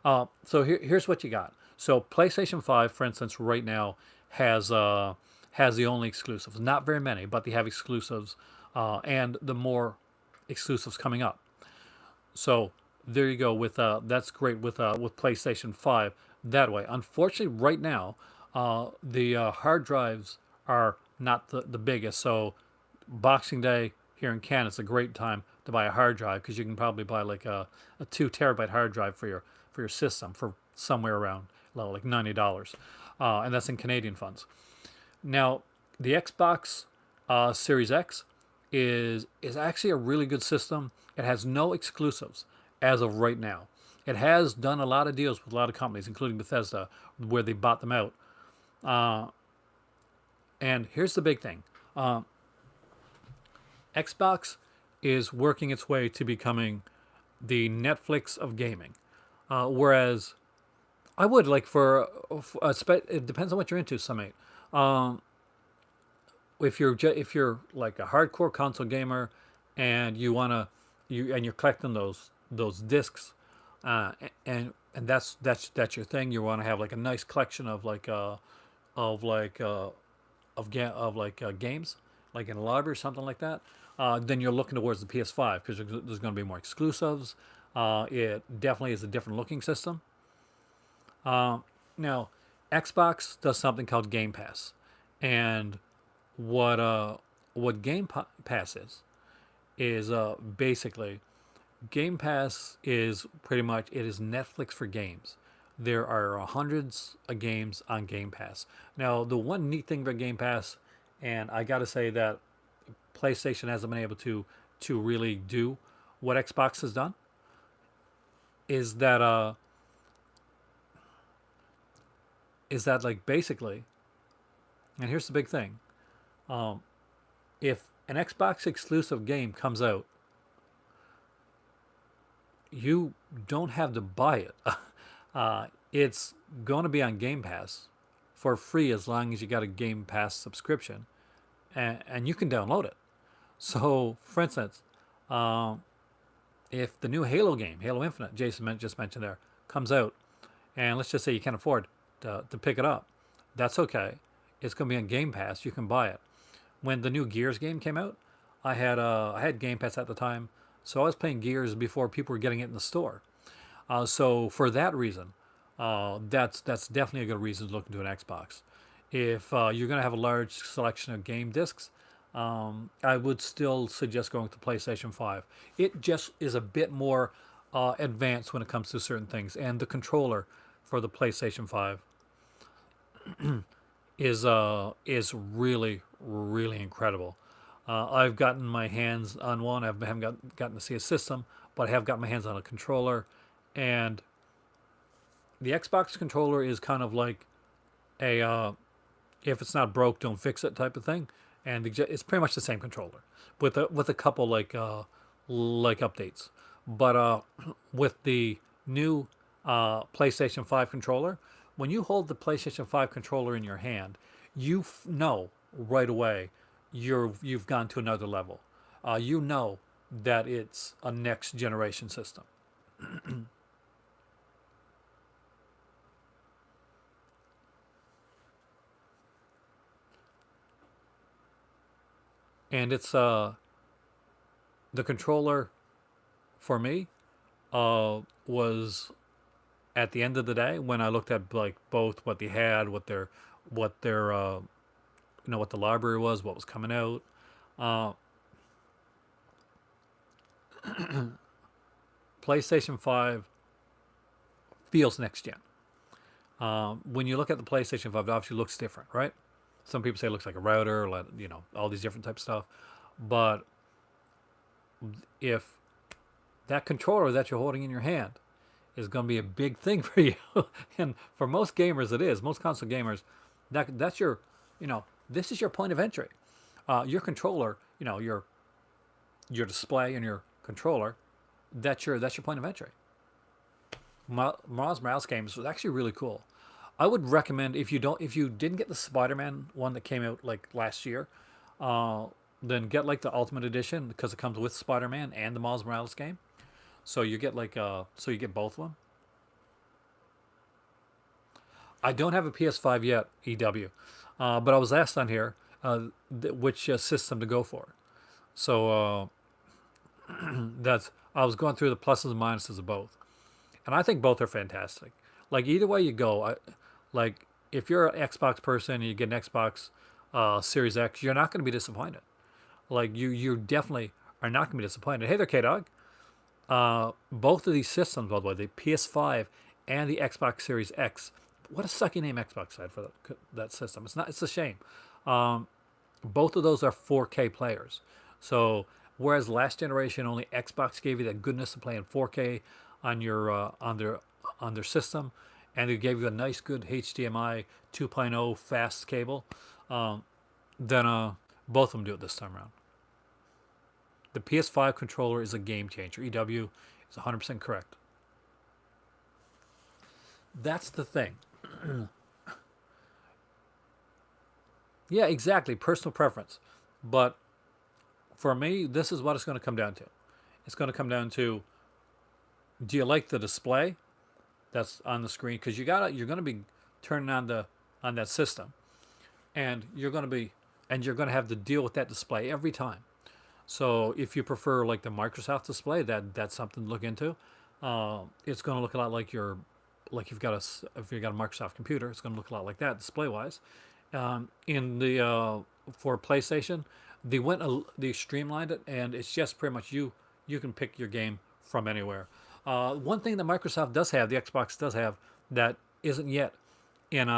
Here's what you got. So PlayStation 5, for instance, right now has the only exclusives. Not very many, but they have exclusives, and the more exclusives coming up. So there you go. With that's great with PlayStation 5 that way. Unfortunately, right now, the hard drives are not the biggest. So Boxing Day here in Canada, it's a great time to buy a hard drive because you can probably buy like a 2 terabyte hard drive for your system for somewhere around like $90, and that's in Canadian funds. Now, the Xbox Series X is actually a really good system. It has no exclusives as of right now. It has done a lot of deals with a lot of companies, including Bethesda, where they bought them out. Uh, and here's the big thing: Xbox is working its way to becoming the Netflix of gaming. Whereas I would like it depends on what you're into, summate. Um, if you're like a hardcore console gamer and you're collecting those discs, uh, and that's your thing. You want to have like a nice collection of of like uh, games, like in a library or something like that. Then you're looking towards the PS5 because there's going to be more exclusives. It definitely is a different looking system. Uh, Now, Xbox does something called Game Pass, and what Pass is basically Game Pass is pretty much it is Netflix for games. There are hundreds of games on Game Pass. Now, the one neat thing about Game Pass, and I got to say that PlayStation hasn't been able to really do what Xbox has done, is that like basically, and here's the big thing: um, if an Xbox exclusive game comes out, you don't have to buy it. It's going to be on Game Pass for free as long as you got a Game Pass subscription, and you can download it. So, for instance, um, if the new Halo game, Halo Infinite, just mentioned there, comes out, and let's just say you can't afford to pick it up, that's okay. It's going to be on Game Pass. You can buy it. When the new Gears game came out, I had Game Pass at the time, so I was playing Gears before people were getting it in the store. So for that reason, that's definitely a good reason to look into an Xbox. If you're going to have a large selection of game discs, I would still suggest going to PlayStation 5. It just is a bit more advanced when it comes to certain things, and the controller for the PlayStation 5 is really incredible. I've gotten my hands on one. I haven't gotten to see a system, but I have got my hands on a controller, and the Xbox controller is kind of like a if it's not broke, don't fix it type of thing, and it's pretty much the same controller with a couple like updates. But with the new PlayStation 5 controller, when you hold the PlayStation 5 controller in your hand, know right away you've gone to another level. You know that it's a next generation system. And it's the controller for me was at the end of the day when I looked at like both what they had, what their what the library was, what was coming out. Uh, PlayStation 5 feels next gen. When you look at the PlayStation 5, it obviously looks different, right? Some people say it looks like a router, like, all these different types of stuff. But if that controller that you're holding in your hand is going to be a big thing for you, and for most gamers it is, most console gamers, that's your, this is your point of entry. Your controller, your display and your controller, that's your point of entry. Miles Morales games was actually really cool. I would recommend if you didn't get the Spider-Man one that came out like last year, uh, then get like the Ultimate Edition because it comes with Spider-Man and the Miles Morales game. So you get so you get both of them. I don't have a PS5 yet, EW, but I was asked on here which system to go for. So that's I was going through the pluses and minuses of both, and I think both are fantastic. Like either way you go, like if you're an Xbox person and you get an Xbox Series X, you're not going to be disappointed. Like you definitely are not going to be disappointed. Hey there, K Dog. Both of these systems, by the way, the PS5 and the Xbox Series X. What a sucky name Xbox had for that system. It's not. It's a shame. Um, Both of those are 4K players. So whereas last generation only Xbox gave you that goodness of playing 4K on your on their system, and they gave you a nice good HDMI 2.0 fast cable, um, then both of them do it this time around. The PS5 controller is a game changer. EW is 100% correct. That's the thing. Yeah, exactly. Personal preference. But for me, this is what it's going to come down to. It's going to come down to, do you like the display that's on the screen? Because you're going to be turning on that system, and you're going to have to deal with that display every time. So if you prefer like the Microsoft display, that's something to look into. It's going to look a lot like if you've got a Microsoft computer, it's going to look a lot like that display wise. In the For PlayStation, they streamlined it, and it's just pretty much you can pick your game from anywhere. One thing that Microsoft does have, the Xbox does have, that isn't yet in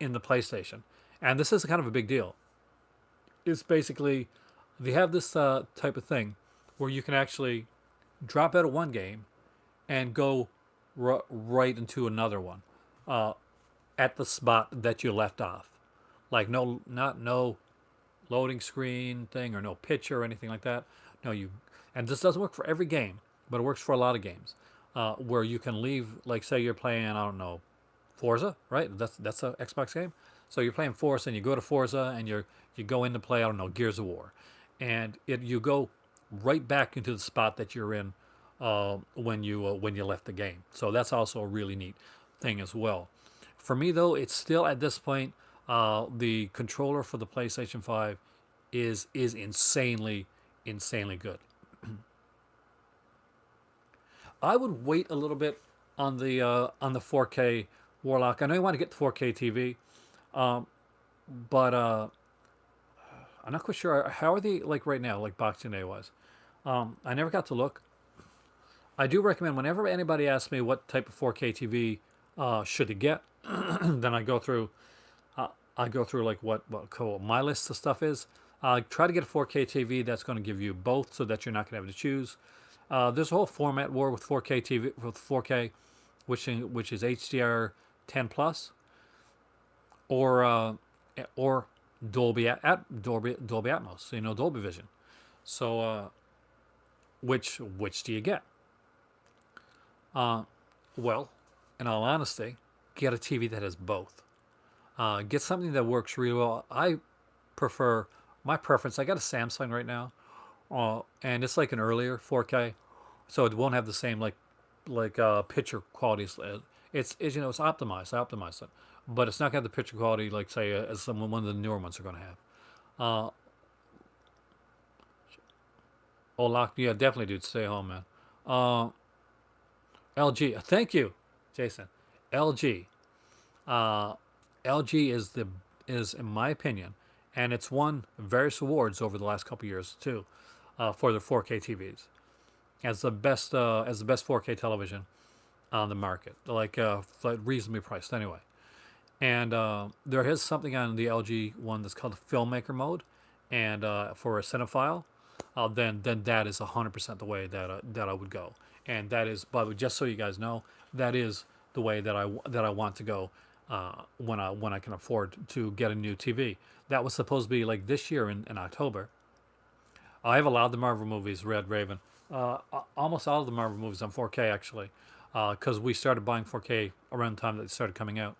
in the PlayStation, and this is kind of a big deal. Is basically they have this type of thing where you can actually drop out of one game and go right into another one uh, at the spot that you left off. Like no loading screen thing or no picture or anything like that. No, and this doesn't work for every game, but it works for a lot of games where you can leave. Like say you're playing, I don't know, Forza, right? That's a Xbox game. So you're playing Forza and you go to Forza and you go in to play, I don't know, Gears of War, and you go right back into the spot that you're in when you left the game. So that's also a really neat thing as well. For me though, it's still at this point, The controller for the PlayStation 5 is insanely good. I would wait a little bit on the 4K Warlock. I know you want to get the 4K TV, um, but I'm not quite sure how are they like right now, like Boxing Day wise. I never got to look. I do recommend whenever anybody asks me what type of 4K TV should they get, then uh, I go through like what cool, my list of stuff is. Try to get a 4K TV that's going to give you both, so that you're not going to have to choose. There's a whole format war with 4K TV with 4K, which is HDR 10 plus or Dolby Atmos, Dolby Vision. So which do you get? Uh, well, in all honesty, get a TV that has both. Get something that works really well. I prefer my preference. I got a Samsung right now, and it's like an earlier 4K, so it won't have the same picture qualities. It's optimized. I optimized it, but it's not gonna have the picture quality like say as one of the newer ones are gonna have. Uh, oh, lock, yeah, definitely, dude. Stay home, man. Uh, LG, thank you, Jason. LG, uh, LG is in my opinion, and it's won various awards over the last couple years too, for their 4K TVs as the best 4K television on the market, like reasonably priced anyway. And there is something on the LG one that's called filmmaker mode, and for a cinephile, then that is 100% the way that I would go. And that is, by the way, just so you guys know, that is the way that I want to go when I can afford to get a new TV. That was supposed to be like this year in October. I've allowed the Marvel movies, Red Raven, almost all of the Marvel movies on 4K actually, because we started buying 4K around the time that they started coming out.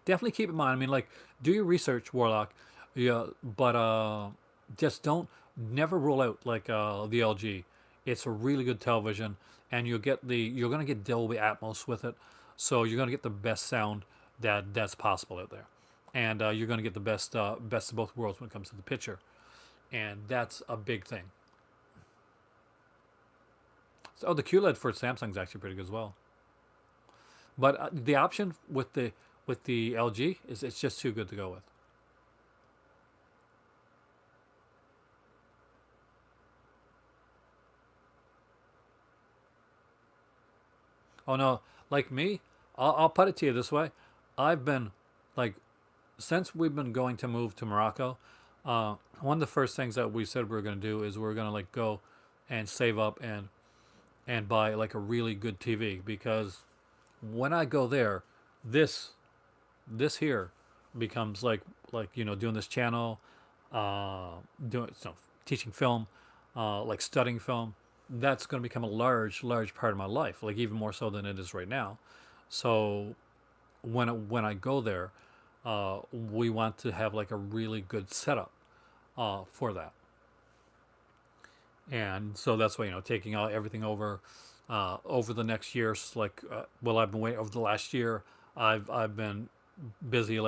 Definitely keep in mind. I mean, like, do your research, Warlock. Yeah, but just don't never rule out the LG. It's a really good television, and you're gonna get Dolby Atmos with it, so you're gonna get the best sound that's possible out there, and you're gonna get the best of both worlds when it comes to the picture, and that's a big thing. So the QLED for Samsung is actually pretty good as well. But the option with the LG is it's just too good to go with. Oh no, like me, I'll put it to you this way: I've been like since we've been going to move to Morocco. One of the first things that we said we were going to do is we are going to like go and save up and buy like a really good TV because when I go there, this this here becomes like doing this channel, doing teaching film, like studying film. That's going to become a large part of my life, like even more so than it is right now. So when I go there, we want to have like a really good setup for that, and so that's why taking out everything over the next year. Well, I've been waiting over the last year. I've been busy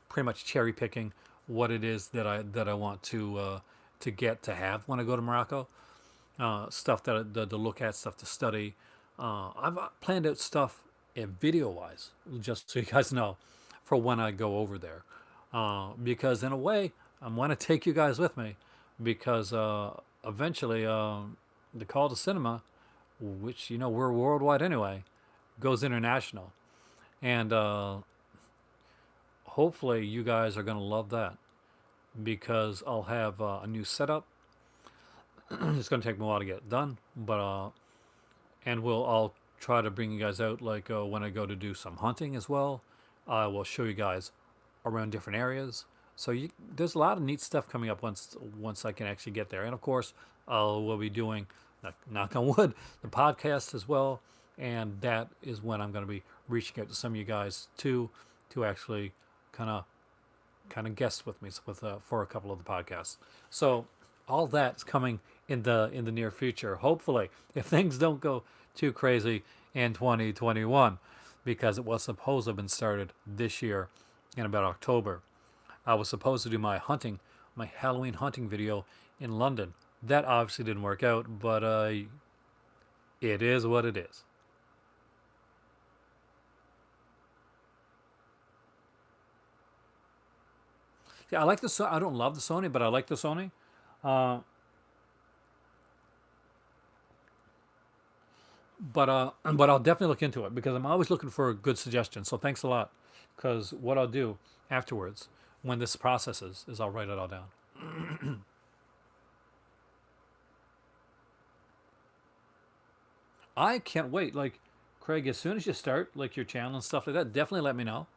pretty much cherry picking what it is that I want to get to have when I go to Morocco. Stuff to look at, stuff to study. I've planned out stuff video wise, just so you guys know, for when I go over there. Because in a way, I want to take you guys with me, because eventually the call to cinema, which we're worldwide anyway, goes international, and hopefully you guys are gonna love that because I'll have a new setup. It's gonna take me a while to get it done, but and I'll try to bring you guys out when I go to do some hunting as well. I will show you guys around different areas. So there's a lot of neat stuff coming up once I can actually get there, and of course we'll be doing knock on wood the podcast as well, and that is when I'm going to be reaching out to some of you guys to actually kind of guest with me for a couple of the podcasts. So all that's coming in the near future. Hopefully, if things don't go too crazy in 2021, because it was supposed to have been started this year, in about October. I was supposed to do my Halloween hunting video in London. That obviously didn't work out, but it is what it is. Yeah, I like the I don't love the Sony, but I like the Sony. Uh, but I'll definitely look into it because I'm always looking for a good suggestion. So thanks a lot. Because what I'll do afterwards, when this processes, is I'll write it all down. I can't wait. Like, Craig, as soon as you start like your channel and stuff like that, definitely let me know.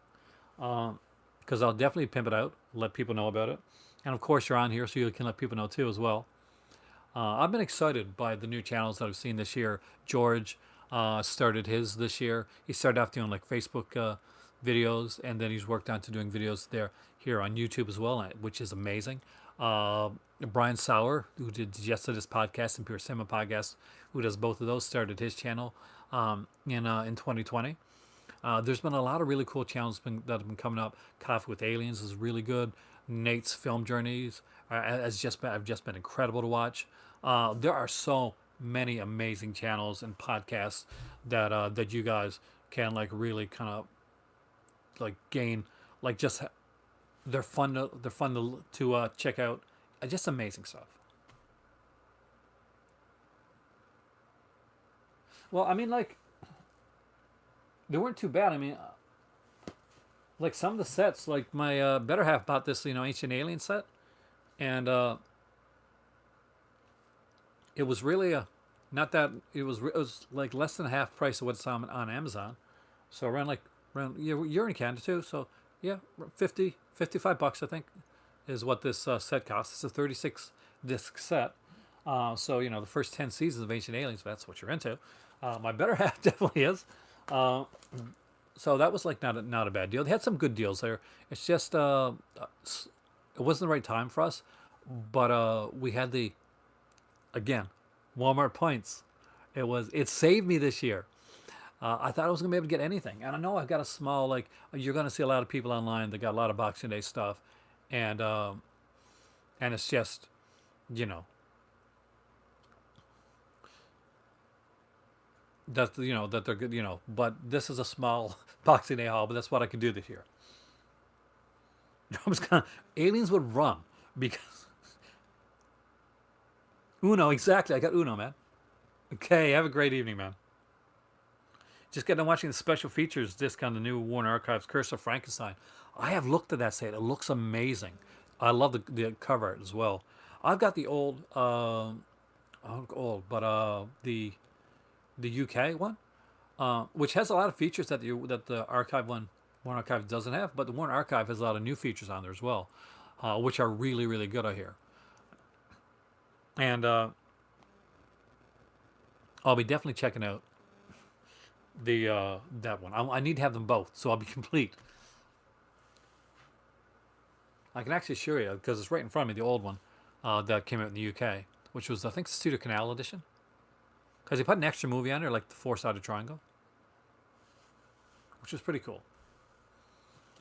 Because I'll definitely pimp it out, let people know about it, and of course you're on here, so you can let people know too as well. I've been excited by the new channels that I've seen this year. George started his this year. He started off doing like Facebook videos, and then he's worked on to doing videos there here on YouTube as well, which is amazing. Uh, Brian Sauer, who did yesterday's podcast and Pure Cinema podcast, who does both of those, started his channel in 2020. There's been a lot of really cool channels that have been coming up. Coffee with Aliens is really good. Nate's Film Journeys has just been I've just been incredible to watch. There are so many amazing channels and podcasts that you guys can like really kind of like gain like just they're fun to check out. Just amazing stuff. Well, I mean, like they weren't too bad. I mean, like some of the sets, like my better half bought this, Ancient Alien set, and it was really a not that it was like less than half price of what's on Amazon, so around you're in Canada too, so yeah, 55 bucks I think is what this set costs. It's a 36 disc set, so the first 10 seasons of Ancient Aliens, if that's what you're into. My better half definitely is. Uh, so that was like not a bad deal. They had some good deals there. It's just it wasn't the right time for us, but we had the again Walmart points. It saved me this year. I thought I was gonna be able to get anything, and I know I've got a small like you're gonna see a lot of people online that got a lot of Boxing Day stuff, and it's just you know that they're good, but this is a small Boxing Day haul, but that's what I could do this year. I was kind of aliens would run because Uno, exactly. I got Uno, man. Okay, have a great evening, man. Just getting done watching the special features disc on the new Warner Archives Curse of Frankenstein. I have looked at that set. It looks amazing. I love the cover art as well. I've got the old, but the UK one, which has a lot of features that the archive one, Warner Archive doesn't have. But the Warner Archive has a lot of new features on there as well, which are really really good. I hear, and I'll be definitely checking out the that one. I need to have them both, so I'll be complete. I can actually show you because it's right in front of me. The old one that came out in the UK, which was I think the Studio Canal edition, because they put an extra movie on there like the four-sided triangle, which was pretty cool.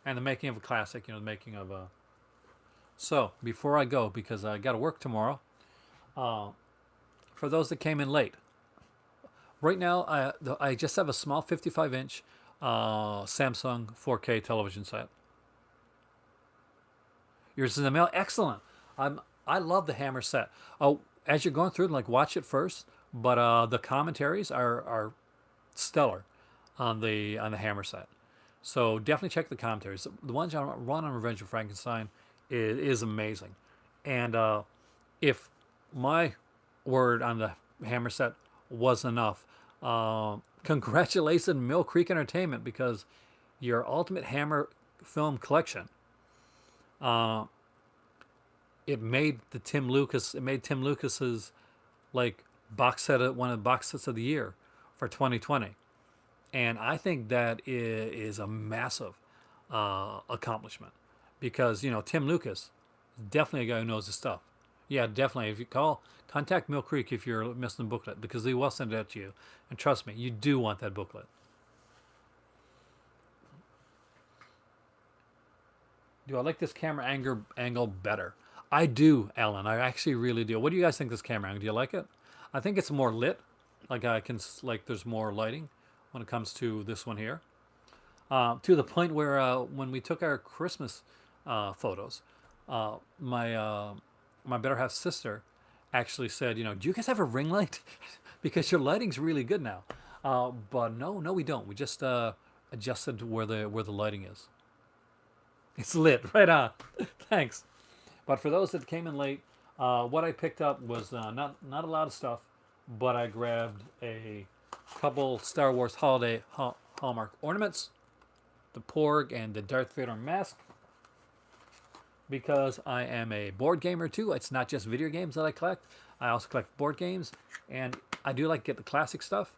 And the making of a classic, the making of a. So before I go, because I got to work tomorrow, uh, for those that came in late, right now I just have a small 55-inch Samsung 4K television set. Yours is in the mail. Excellent. I love the Hammer set. Oh, as you're going through, like watch it first, but the commentaries are stellar on the Hammer set. So definitely check the commentaries. The ones on Run on Revenge of Frankenstein is amazing. And if my word on the Hammer set was enough, congratulations, Mill Creek Entertainment, because your Ultimate Hammer film collection, uh, it made Tim Lucas's like box set one of the box sets of the year for 2020, and I think that is a massive accomplishment because Tim Lucas is definitely a guy who knows his stuff. Yeah, definitely. If you contact Mill Creek if you're missing the booklet because they will send it out to you, and trust me, you do want that booklet. Do I like this camera angle better? I do, Ellen. I actually really do. What do you guys think this camera angle? Do you like it? I think it's more lit. Like I can like there's more lighting when it comes to this one here. To the point where when we took our Christmas photos, my better half sister actually said, do you guys have a ring light? Because your lighting's really good now. But no, we don't. We just adjusted where the lighting is. It's lit right on. Thanks. But for those that came in late, what I picked up was not a lot of stuff, but I grabbed a couple Star Wars holiday Hallmark ornaments, the Porg and the Darth Vader mask, because I am a board gamer too. It's not just video games that I collect. I also collect board games, and I do like to get the classic stuff.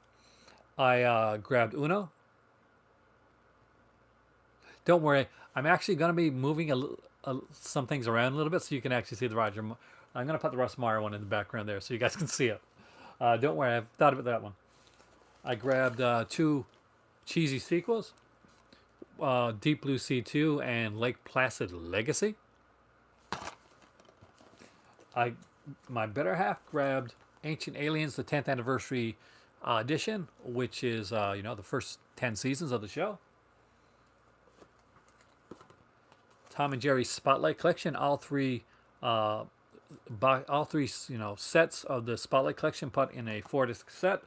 I grabbed Uno. Don't worry, I'm actually going to be moving some things around a little bit so you can actually see the Roger. I'm going to put the Russ Meyer one in the background there so you guys can see it. Don't worry, I've thought about that one. I grabbed two cheesy sequels, Deep Blue Sea 2 and Lake Placid Legacy. My better half grabbed Ancient Aliens, the 10th anniversary edition, which is the first 10 seasons of the show. Tom and Jerry's Spotlight Collection, all three sets of the Spotlight Collection put in a 4-disc set,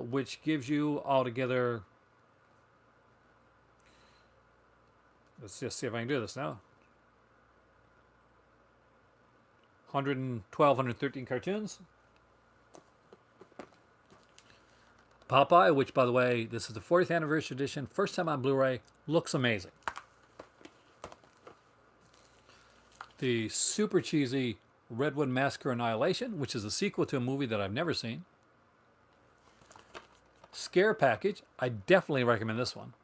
which gives you altogether. Let's just see if I can do this now. 112, 113 cartoons. Popeye, which, by the way, this is the 40th anniversary edition, first time on Blu-ray, looks amazing. The super cheesy Redwood Massacre Annihilation, which is a sequel to a movie that I've never seen. Scare Package, I definitely recommend this one.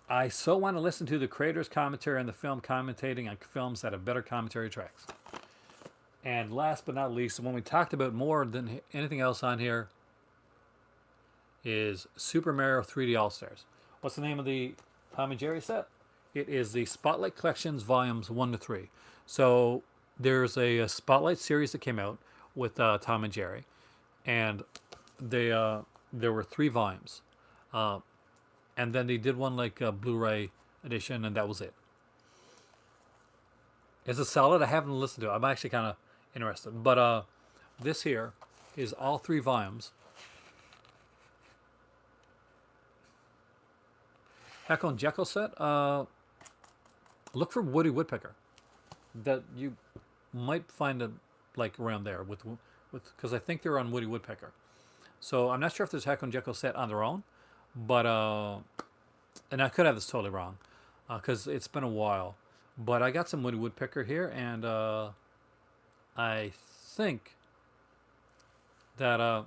I so want to listen to the creator's commentary on the film, commentating on films that have better commentary tracks. And last but not least, the one we talked about more than anything else on here is Super Mario 3D All-Stars. What's the name of the Tom and Jerry set? It is the Spotlight Collections Volumes 1 to 3. So there's a Spotlight series that came out with Tom and Jerry. And there were 3 volumes. And then they did one like a Blu-ray edition, and that was it. Is it solid? I haven't listened to it. I'm actually kind of interested. But this here is all 3 volumes. Heckle and Jekyll set. Look for Woody Woodpecker. That you might find it like around there with because I think they're on Woody Woodpecker. So I'm not sure if there's Heckle and Jekyll set on their own, but and I could have this totally wrong because it's been a while. But I got some Woody Woodpecker here, and I think that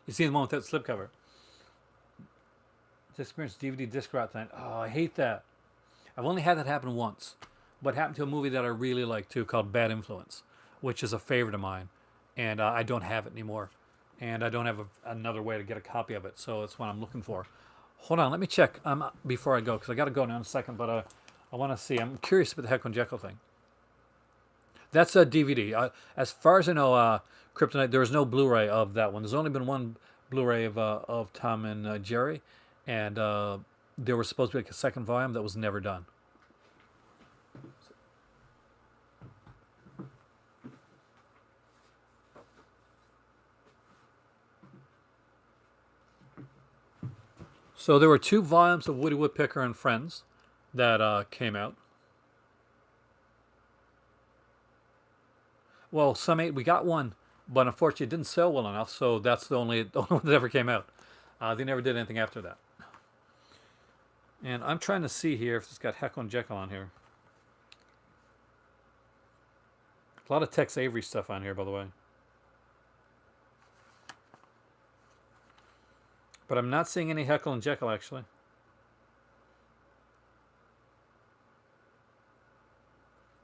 you see the one with that slipcover. Experience DVD disc rot tonight. Oh, I hate that. I've only had that happen once, but it happened to a movie that I really like too, called Bad Influence, which is a favorite of mine, and I don't have it anymore, and I don't have another way to get a copy of it, so it's what I'm looking for. Hold on, let me check before I go, because I got to go now in a second, but I want to see. I'm curious about the Heckle and Jekyll thing. That's a DVD. As far as I know, Kryptonite, there is no Blu-ray of that one. There's only been one Blu-ray of Tom and Jerry. And there was supposed to be like a second volume that was never done. So there were 2 volumes of Woody Woodpecker and Friends that came out. Well, we got one, but unfortunately it didn't sell well enough, so that's the only one that ever came out. They never did anything after that. And I'm trying to see here if it's got Heckle and Jekyll on here. A lot of Tex Avery stuff on here, by the way. But I'm not seeing any Heckle and Jekyll, actually.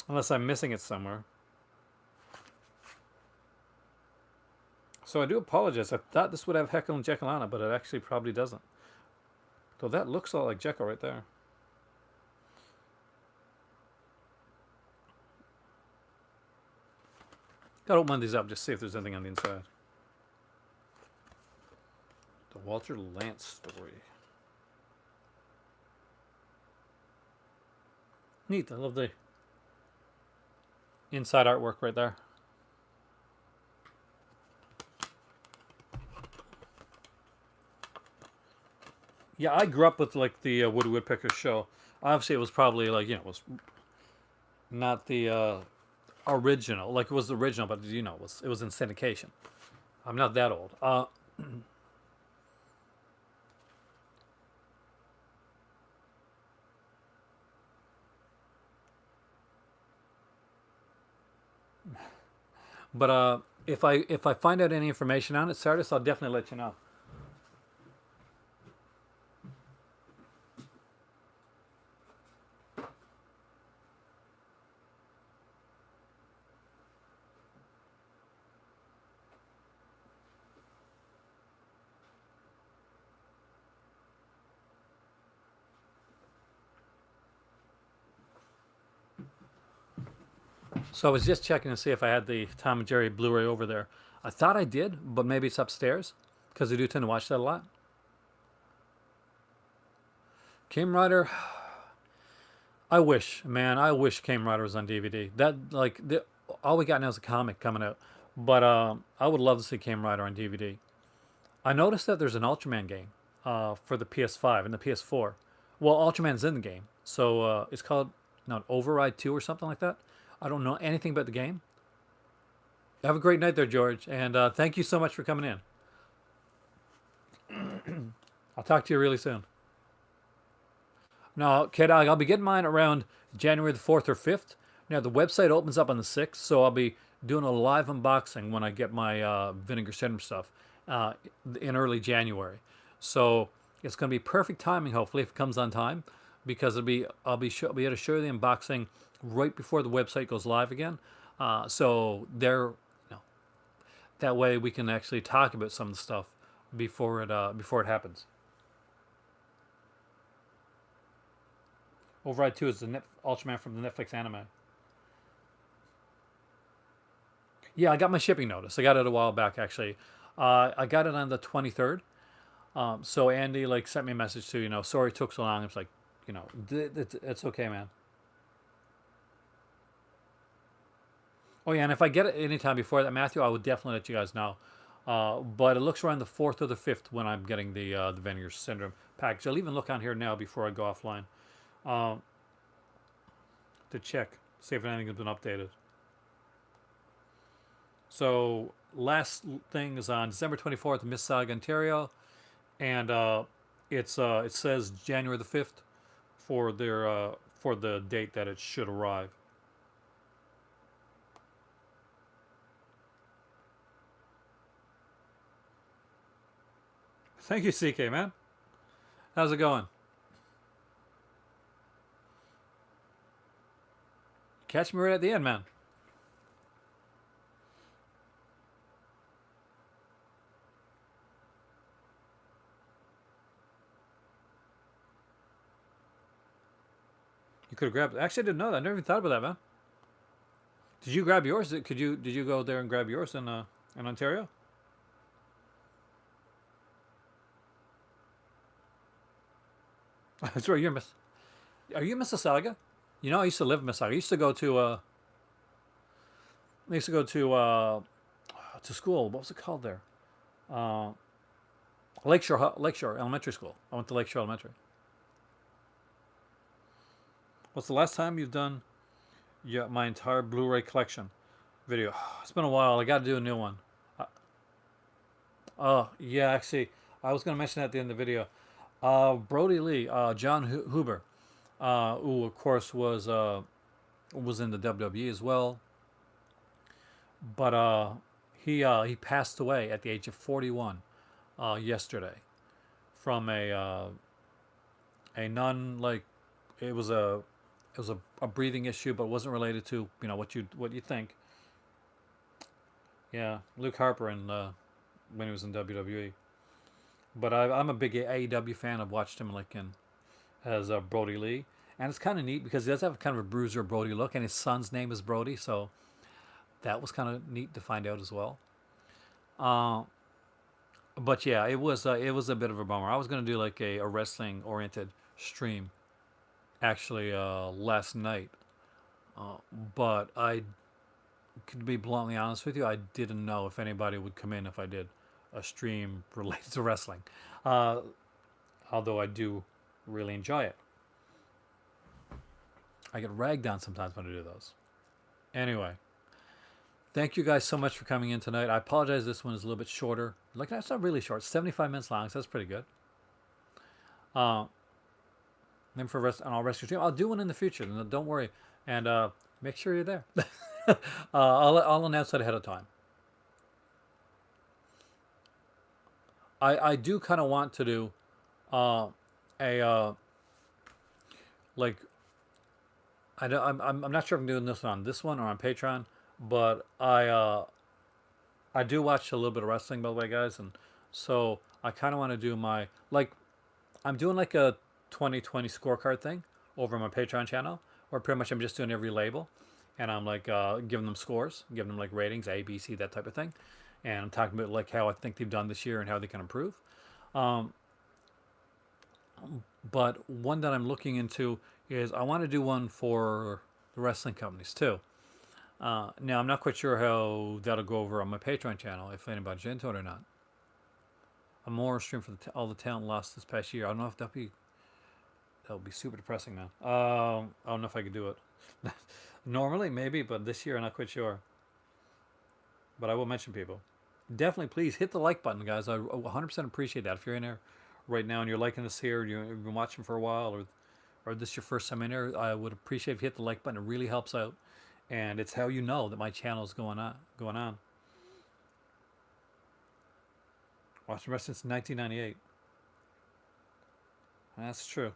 Unless I'm missing it somewhere. So I do apologize. I thought this would have Heckle and Jekyll on it, but it actually probably doesn't. So that looks a lot like Jekyll right there. Gotta open one of these up, just see if there's anything on the inside. The Walter Lance story. Neat. I love the inside artwork right there. Yeah, I grew up with like the Woody Woodpecker show. Obviously, it was probably like it was not the original. Like it was the original, but it was in syndication. I'm not that old. But if I find out any information on it, Sardis, I'll definitely let you know. So I was just checking to see if I had the Tom and Jerry Blu-ray over there. I thought I did, but maybe it's upstairs because I do tend to watch that a lot. Kamen Rider. I wish, man, I wish Kamen Rider was on DVD. All we got now is a comic coming out, but I would love to see Kamen Rider on DVD. I noticed that there's an Ultraman game for the PS5 and the PS4. Well, Ultraman's in the game, so it's called not Override 2 or something like that. I don't know anything about the game. Have a great night there, George, and thank you so much for coming in. I'll talk to you really soon. No, K-Dog, I'll be getting mine around January the 4th or 5th. Now, the website opens up on the 6th, so I'll be doing a live unboxing when I get my Vinegar Syndrome stuff in early January. So it's going to be perfect timing, hopefully, if it comes on time, because I'll be able to show you the unboxing right before the website goes live again. So that way we can actually talk about some of the stuff before it happens. Override 2 is the Ultraman from the Netflix anime. Yeah, I got my shipping notice. I got it a while back, actually. I got it on the 23rd. So Andy sent me a message to, sorry it took so long. It's like, it's okay, man. Oh yeah, and if I get it anytime before that, Matthew, I would definitely let you guys know. But it looks around the 4th or the 5th when I'm getting the Vinegar Syndrome package. I'll even look on here now before I go offline to check, see if anything has been updated. So last thing is on December 24th in Mississauga, Ontario, and it says January the 5th for the date that it should arrive. Thank you, CK, man. How's it going? Catch me right at the end, man. You could have grabbed. Actually, I didn't know that. I never even thought about that, man. Did you grab yours? Did you go there and grab yours in Ontario? That's right. Are you in Mississauga? I used to live in Mississauga. I used to go to school. What was it called there? Uh, Lakeshore Elementary School. I went to Lakeshore Elementary. What's the last time you've done my entire Blu-ray collection video? It's been a while. I got to do a new one. Oh, yeah, actually, I was going to mention that at the end of the video. Brody Lee, John Huber, who of course was in the WWE as well, but he passed away at the age of 41 yesterday from a non it was a breathing issue, but it wasn't related to what you think. Yeah, Luke Harper when he was in WWE. But I'm a big AEW fan. I've watched him as Brody Lee, and it's kind of neat because he does have kind of a bruiser Brody look, and his son's name is Brody. So that was kind of neat to find out as well. Uh, but yeah, it was a bit of a bummer. I was gonna do like a wrestling oriented stream actually last night, uh, but I could be bluntly honest with you, I didn't know if anybody would come in if I did a stream related to wrestling. Uh, Although I do really enjoy it. I get ragged on sometimes when I do those. Anyway, thank you guys so much for coming in tonight. I apologize. This one is a little bit shorter. Like that's not really short. 75 minutes long. So that's pretty good. Uh, and for rest on our rescue stream, I'll do one in the future. Don't worry, and make sure you're there. I'll announce that ahead of time. I do kind of want to do uh, a like I'm not sure if I'm doing this on this one or on Patreon, but I do watch a little bit of wrestling, by the way, guys, and so I kind of want to do my like I'm doing like a 2020 scorecard thing over on my Patreon channel, where pretty much I'm just doing every label, and I'm like giving them scores, giving them like ratings, A, B, C, that type of thing, and I'm talking about like how I think they've done this year and how they can improve. Um, but one that I'm looking into is I want to do one for the wrestling companies too. Now I'm not quite sure how that'll go over on my Patreon channel if anybody's into it or not. A more stream for all the talent lost this past year. I don't know if that would be super depressing, man. I don't know if I could do it. Normally, maybe, but this year I'm not quite sure. But I will mention people. Definitely, please hit the like button, guys. I 100% appreciate that. If you're in there right now and you're liking this here, you've been watching for a while, or this is your first time in there, I would appreciate if you hit the like button. It really helps out, and it's how you know that my channel is going on. Watching wrestling since 1998. That's true.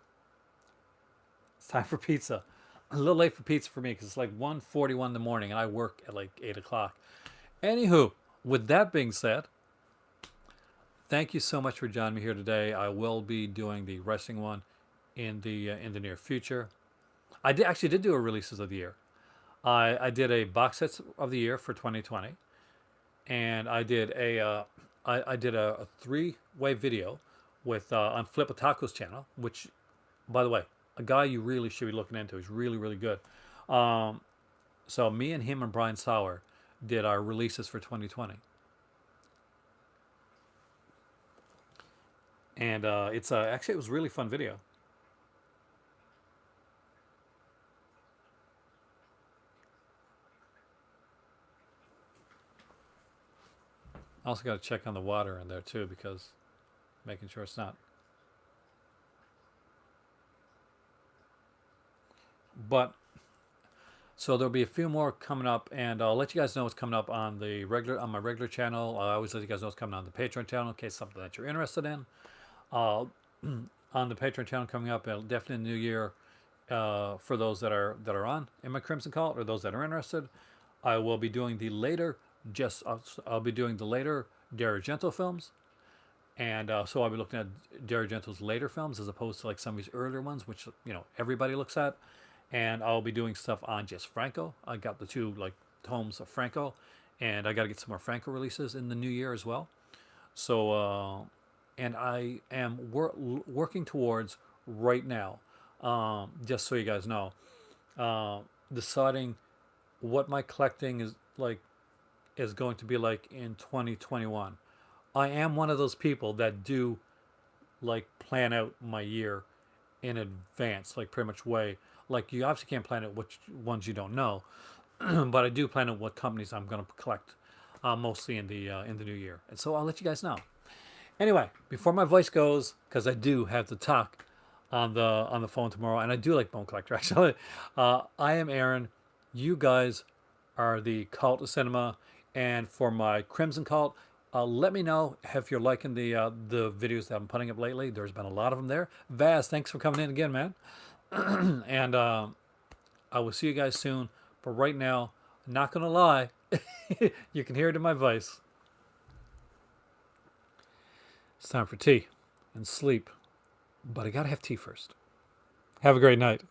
It's time for pizza. A little late for pizza for me because it's like 1:41 in the morning and I work at like 8 o'clock. Anywho, with that being said, thank you so much for joining me here today. I will be doing the wrestling one in the near future. I actually did do a releases of the year. I did a box sets of the year for 2020, and I did I did a three-way video with on Flip Otaku's channel, which, by the way, a guy you really should be looking into. He's really really good. Um, so me and him and Brian Sauer did our releases for 2020, and it's actually it was a really fun video. I also got to check on the water in there too because making sure it's not. But so there'll be a few more coming up, and I'll let you guys know what's coming up on the regular on my regular channel. I always let you guys know what's coming on the Patreon channel in case something that you're interested in. Uh, on the Patreon channel coming up, definitely in the new year. For those that are on in my Crimson Cult or those that are interested, I will be doing the later. I'll be doing the later Dario Gento films, and so I'll be looking at Dario Gento's later films as opposed to like some of his earlier ones, which everybody looks at. And I'll be doing stuff on just Franco. I got the two like tomes of Franco, and I got to get some more Franco releases in the new year as well. So, and I am working towards right now, just so you guys know, deciding what my collecting is going to be like in 2021. I am one of those people that do like plan out my year in advance, like pretty much way. Like you obviously can't plan out which ones you don't know, but I do plan out what companies I'm going to collect, mostly in the new year. And so I'll let you guys know. Anyway, before my voice goes, because I do have to talk on the phone tomorrow, and I do like Bone Collector actually. I am Aaron. You guys are the Cult of Cinema, and for my Crimson Cult, let me know if you're liking the videos that I'm putting up lately. There's been a lot of them there. Vaz, thanks for coming in again, man. And I will see you guys soon. But right now, I'm not gonna lie, you can hear it in my voice. It's time for tea and sleep, but I gotta have tea first. Have a great night.